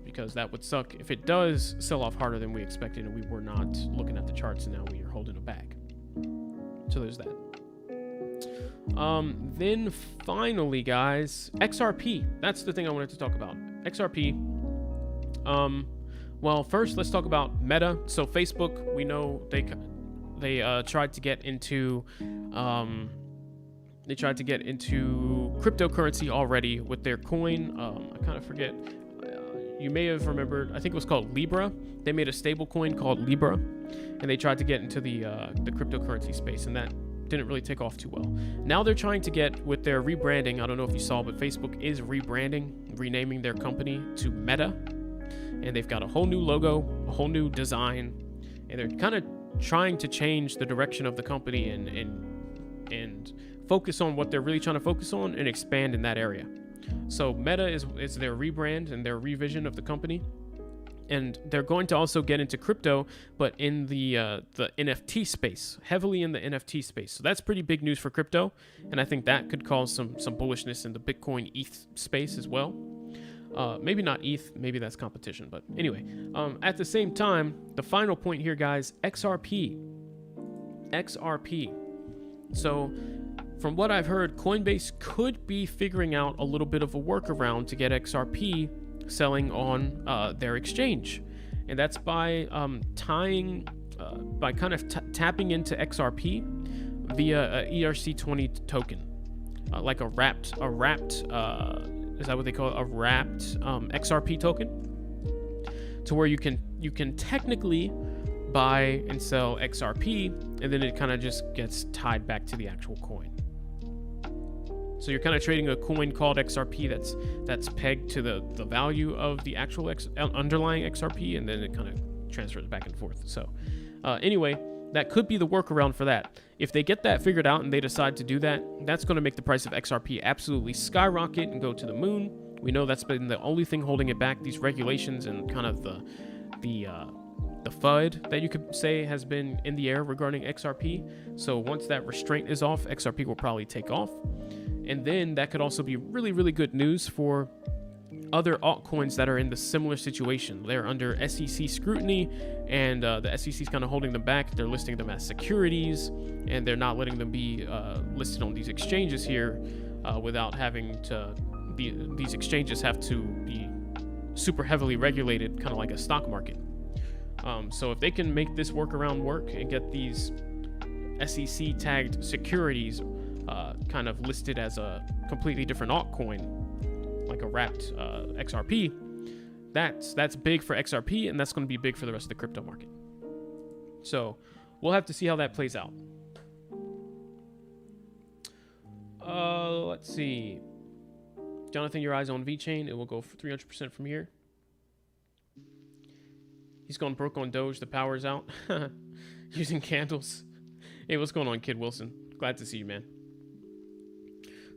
because that would suck if it does sell off harder than we expected and we were not looking at the charts and now we are holding a bag. So there's that. Then finally, guys, XRP. That's the thing I wanted to talk about. XRP. Well, first let's talk about Meta. So Facebook, we know they tried to get into cryptocurrency already with their coin. I kind of forget. You may have remembered. I think it was called Libra. They made a stable coin called Libra, and they tried to get into the cryptocurrency space, and that didn't really take off too well. Now they're trying to get with their rebranding. I don't know if you saw, but Facebook is rebranding, renaming their company to Meta, and they've got a whole new logo, a whole new design, and they're kind of trying to change the direction of the company and focus on what they're really trying to focus on and expand in that area. So Meta is their rebrand and their revision of the company. And they're going to also get into crypto, but in the NFT space, heavily in the NFT space. So that's pretty big news for crypto, and I think that could cause some bullishness in the Bitcoin ETH space as well. Maybe not ETH, maybe that's competition, but anyway. At the same time, the final point here, guys, XRP. So from what I've heard, Coinbase could be figuring out a little bit of a workaround to get XRP selling on their exchange, and that's by tapping into XRP via a ERC20 token, like a wrapped is that what they call it? A wrapped XRP token, to where you can technically buy and sell XRP, and then it kind of just gets tied back to the actual coin. So you're kind of trading a coin called XRP that's pegged to the value of the actual underlying XRP, and then it kind of transfers back and forth. So anyway, that could be the workaround for that. If they get that figured out and they decide to do that, that's going to make the price of XRP absolutely skyrocket and go to the moon. We know that's been the only thing holding it back, these regulations and kind of the FUD that you could say has been in the air regarding XRP. So once that restraint is off, XRP will probably take off. And then that could also be really, really good news for other altcoins that are in the similar situation. They're under SEC scrutiny, and the SEC is kind of holding them back. They're listing them as securities, and they're not letting them be listed on these exchanges here without having to. These exchanges have to be super heavily regulated, kind of like a stock market. So if they can make this workaround work and get these SEC tagged securities kind of listed as a completely different altcoin, like a wrapped XRP, that's big for XRP, and that's going to be big for the rest of the crypto market. So we'll have to see how that plays out. Let's see. Jonathan, your eyes on VeChain. It will go for 300% from here. He's gone broke on Doge. The power's out. Using candles. Hey, what's going on, Kid Wilson? Glad to see you, man.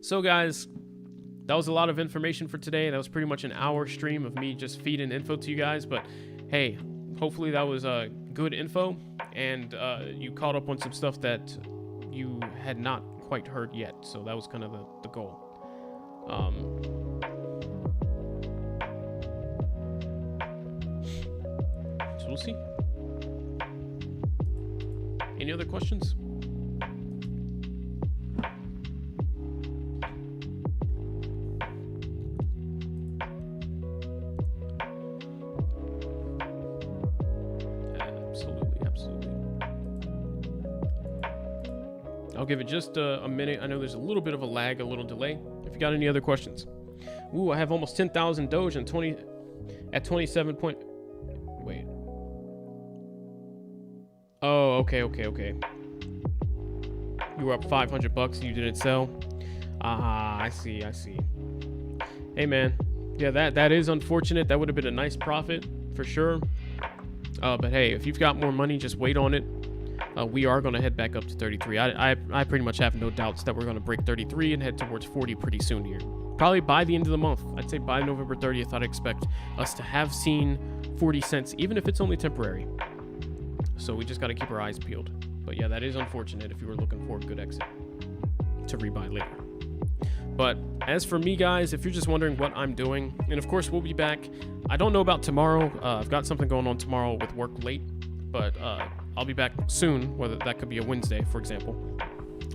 So, guys, that was a lot of information for today. That was pretty much an hour stream of me just feeding info to you guys. But, hey, hopefully that was good info. And you caught up on some stuff that you had not quite heard yet. So that was kind of the goal. So we'll see. Any other questions? Absolutely. I'll give it just a minute. I know there's a little bit of a lag, a little delay. If you got any other questions. Ooh, I have almost 10,000 Doge and 27 point. Wait. Oh, okay. You were up $500 and you didn't sell. I see. Hey, man. Yeah, that is unfortunate. That would have been a nice profit for sure. But hey, if you've got more money, just wait on it. We are going to head back up to 33. I pretty much have no doubts that we're going to break 33 and head towards 40 pretty soon here. Probably by the end of the month. I'd say by November 30th, I'd expect us to have seen 40 cents, even if it's only temporary. So we just got to keep our eyes peeled. But yeah, that is unfortunate if you were looking for a good exit to rebuy later. But as for me, guys, if you're just wondering what I'm doing, and of course we'll be back. I don't know about tomorrow. I've got something going on tomorrow with work late, but I'll be back soon, whether that could be a Wednesday, for example.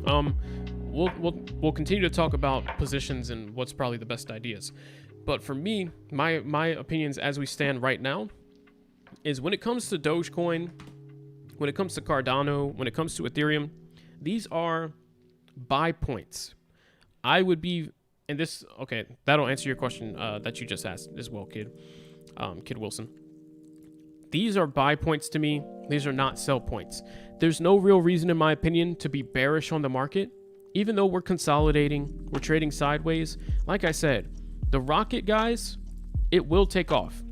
We'll continue to talk about positions and what's probably the best ideas. But for me, my opinions as we stand right now is when it comes to Dogecoin, when it comes to Cardano, when it comes to Ethereum, these are buy points. I would be, and this, okay, that'll answer your question that you just asked as well, Kid Wilson. These are buy points to me. These are not sell points. There's no real reason, in my opinion, to be bearish on the market. Even though we're consolidating, we're trading sideways. Like I said, the rocket, guys, it will take off.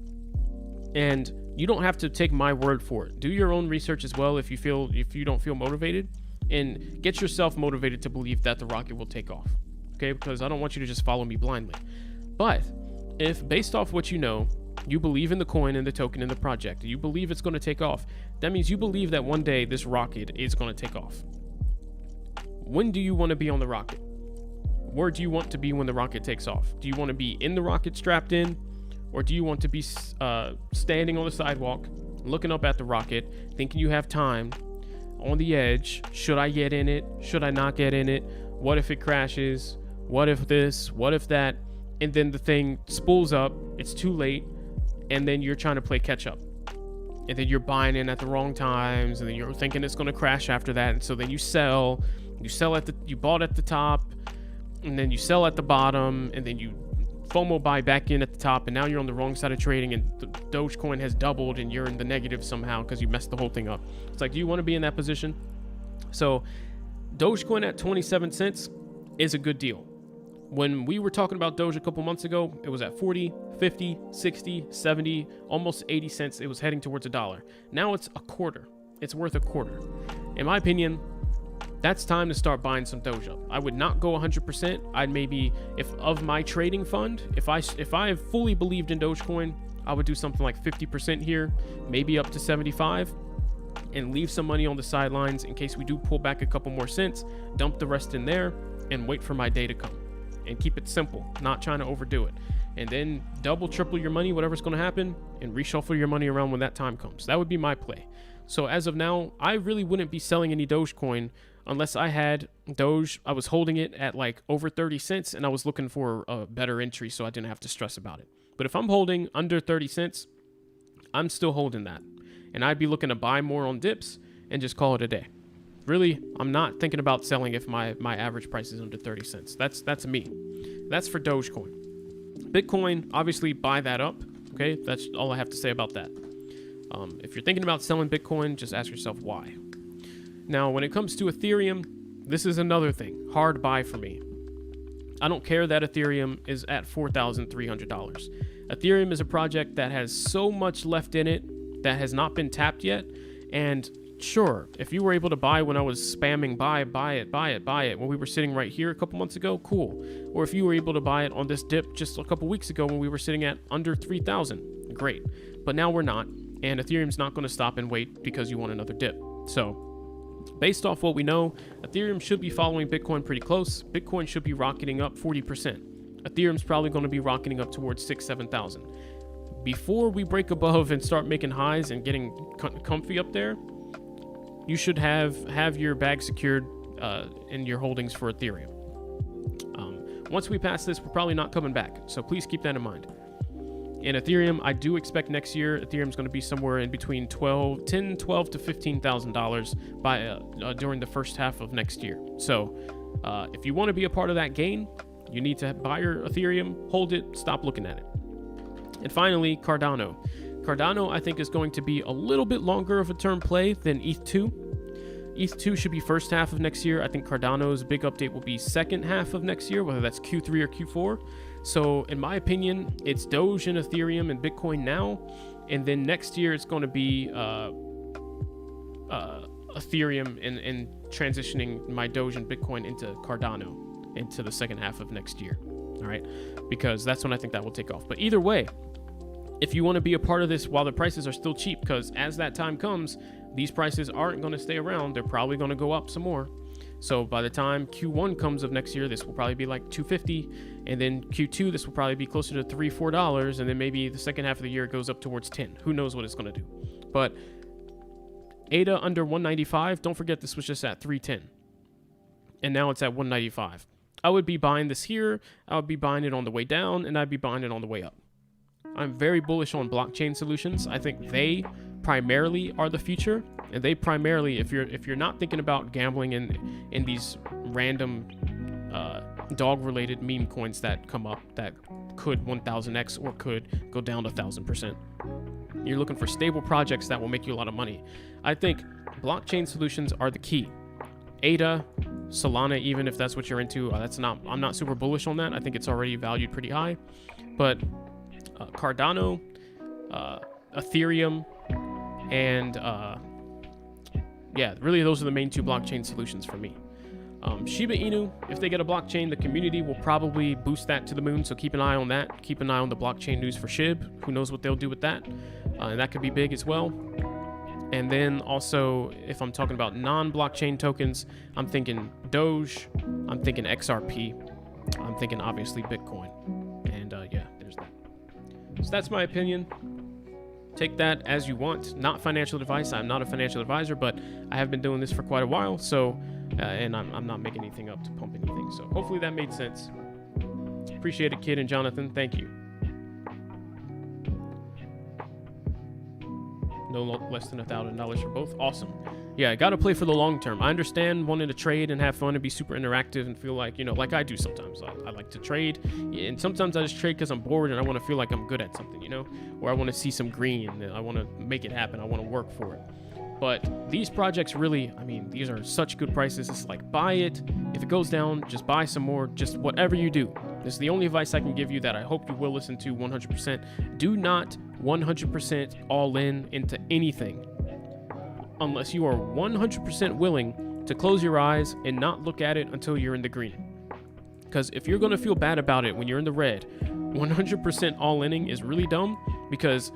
And you don't have to take my word for it. Do your own research as well if you don't feel motivated. And get yourself motivated to believe that the rocket will take off. Okay? Because I don't want you to just follow me blindly. But if based off what you know, you believe in the coin and the token and the project, you believe it's going to take off, that means you believe that one day this rocket is going to take off. When do you want to be on the rocket? Where do you want to be when the rocket takes off? Do you want to be in the rocket strapped in? Or do you want to be standing on the sidewalk, looking up at the rocket, thinking you have time, on the edge? Should I get in it? Should I not get in it? What if it crashes? What if this? What if that? And then the thing spools up, it's too late, and then you're trying to play catch up. And then you're buying in at the wrong times, and then you're thinking it's going to crash after that, and so then you bought at the top, and then you sell at the bottom, and then you FOMO buy back in at the top, and now you're on the wrong side of trading, and the Dogecoin has doubled, and you're in the negative somehow because you messed the whole thing up. It's like, do you want to be in that position? So Dogecoin at 27 cents is a good deal. When we were talking about Doge a couple months ago, it was at 40, 50, 60, 70, almost 80 cents. It was heading towards $1. Now it's a quarter. It's worth a quarter. In my opinion, that's time to start buying some Doge up. I would not go 100%. I'd maybe, if of my trading fund, if I fully believed in Dogecoin, I would do something like 50% here, maybe up to 75, and leave some money on the sidelines in case we do pull back a couple more cents, dump the rest in there, and wait for my day to come. And keep it simple, not trying to overdo it. and then double, triple your money, whatever's going to happen, and reshuffle your money around when that time comes. That would be my play. So as of now, I really wouldn't be selling any Dogecoin unless I had Doge. I was holding it at like over 30 cents and I was looking for a better entry so I didn't have to stress about it. But if I'm holding under 30 cents, I'm still holding that. And I'd be looking to buy more on dips and just call it a day. Really, I'm not thinking about selling if my average price is under 30 cents. That's me. That's for Dogecoin. Bitcoin, obviously buy that up. Okay, that's all I have to say about that. If you're thinking about selling Bitcoin, just ask yourself why. Now, when it comes to Ethereum, this is another thing. Hard buy for me. I don't care that Ethereum is at $4,300. Ethereum is a project that has so much left in it that has not been tapped yet. And sure, if you were able to buy when I was spamming buy it when we were sitting right here a couple months ago, cool. Or if you were able to buy it on this dip just a couple weeks ago when we were sitting at under 3,000, great. But now we're not, and Ethereum's not going to stop and wait because you want another dip. So based off what we know, Ethereum should be following Bitcoin pretty close. Bitcoin should be rocketing up 40%. Ethereum's probably going to be rocketing up towards 7,000. Before we break above and start making highs and getting comfy up there, you should have your bag secured in your holdings for Ethereum. Once we pass this, we're probably not coming back, so please keep that in mind. In Ethereum, I do expect next year Ethereum's going to be somewhere in between $12 to $15,000 by during the first half of next year. So if you want to be a part of that gain, you need to buy your Ethereum, hold it, stop looking at it. And finally, Cardano. Cardano, I think, is going to be a little bit longer of a term play than ETH2. ETH2 should be first half of next year. I think Cardano's big update will be second half of next year, whether that's Q3 or Q4. So in my opinion, it's Doge and Ethereum and Bitcoin now. And then next year, it's going to be Ethereum and transitioning my Doge and Bitcoin into Cardano into the second half of next year. All right, because that's when I think that will take off. But either way, if you want to be a part of this while the prices are still cheap, because as that time comes, these prices aren't going to stay around. They're probably going to go up some more. So by the time Q1 comes of next year, this will probably be like $250, and then Q2, this will probably be closer to $3-4, and then maybe the second half of the year goes up towards 10. Who knows what it's going to do? But ADA under 195. Don't forget this was just at 310, and now it's at 195. I would be buying this here. I would be buying it on the way down, and I'd be buying it on the way up. I'm very bullish on blockchain solutions. I think they primarily are the future, and they primarily, if you're not thinking about gambling in these random dog-related meme coins that come up that could 1000x or could go down 1000%. You're looking for stable projects that will make you a lot of money. I think blockchain solutions are the key. ADA, Solana, even if that's what you're into, I'm not super bullish on that. I think it's already valued pretty high, but Cardano, Ethereum, and really those are the main two blockchain solutions for me. Shiba Inu, if they get a blockchain, the community will probably boost that to the moon, so keep an eye on that. Keep an eye on the blockchain news for SHIB. Who knows what they'll do with that, and that could be big as well. And then also, if I'm talking about non-blockchain tokens, I'm thinking Doge, I'm thinking XRP, I'm thinking obviously Bitcoin, and there's that. So that's my opinion. Take that as you want. Not financial advice. I'm not a financial advisor, but I have been doing this for quite a while. So, and I'm not making anything up to pump anything. So hopefully that made sense. Appreciate it, Kid and Jonathan. Thank you. No less than $1,000 for both. Awesome. Yeah, I got to play for the long term. I understand wanting to trade and have fun and be super interactive and feel like, like I do sometimes. I like to trade, and sometimes I just trade because I'm bored and I want to feel like I'm good at something, or I want to see some green and I want to make it happen. I want to work for it. But these projects really, these are such good prices. It's like, buy it. If it goes down, just buy some more. Just whatever you do. This is the only advice I can give you that I hope you will listen to 100%. Do not 100% all in into anything unless you are 100% willing to close your eyes and not look at it until you're in the green. Because if you're going to feel bad about it when you're in the red, 100% all-inning is really dumb, because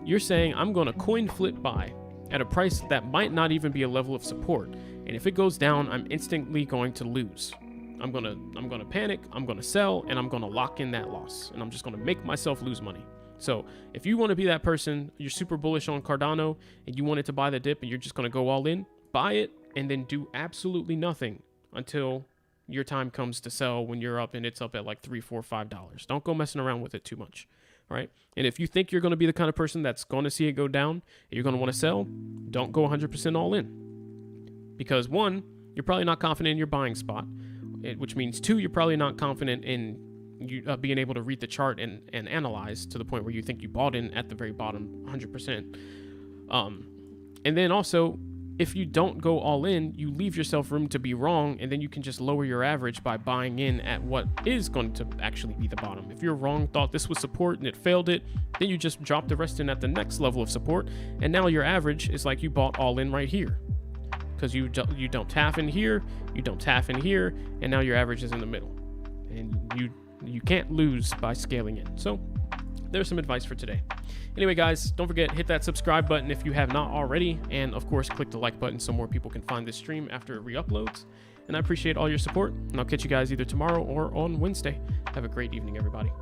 you're saying, I'm going to coin flip buy at a price that might not even be a level of support. And if it goes down, I'm instantly going to lose. I'm gonna panic, I'm gonna sell, and I'm gonna lock in that loss, and I'm just gonna make myself lose money. So if you want to be that person, you're super bullish on Cardano and you wanted to buy the dip and you're just gonna go all in, buy it and then do absolutely nothing until your time comes to sell when you're up and it's up at like $3, $4, $5. Don't go messing around with it too much. All right. And if you think you're going to be the kind of person that's going to see it go down and you're going to want to sell, don't go 100% all in. Because one, you're probably not confident in your buying spot, which means two, you're probably not confident in you being able to read the chart and analyze to the point where you think you bought in at the very bottom 100%. And then also, if you don't go all in, you leave yourself room to be wrong, and then you can just lower your average by buying in at what is going to actually be the bottom. If you're wrong, thought this was support and it failed it, then you just drop the rest in at the next level of support, and now your average is like you bought all in right here. Because you don't half in here, you don't half in here, and now your average is in the middle. And you can't lose by scaling in. So there's some advice for today. Anyway, guys, don't forget, hit that subscribe button if you have not already. And of course, click the like button so more people can find this stream after it re-uploads. And I appreciate all your support. And I'll catch you guys either tomorrow or on Wednesday. Have a great evening, everybody.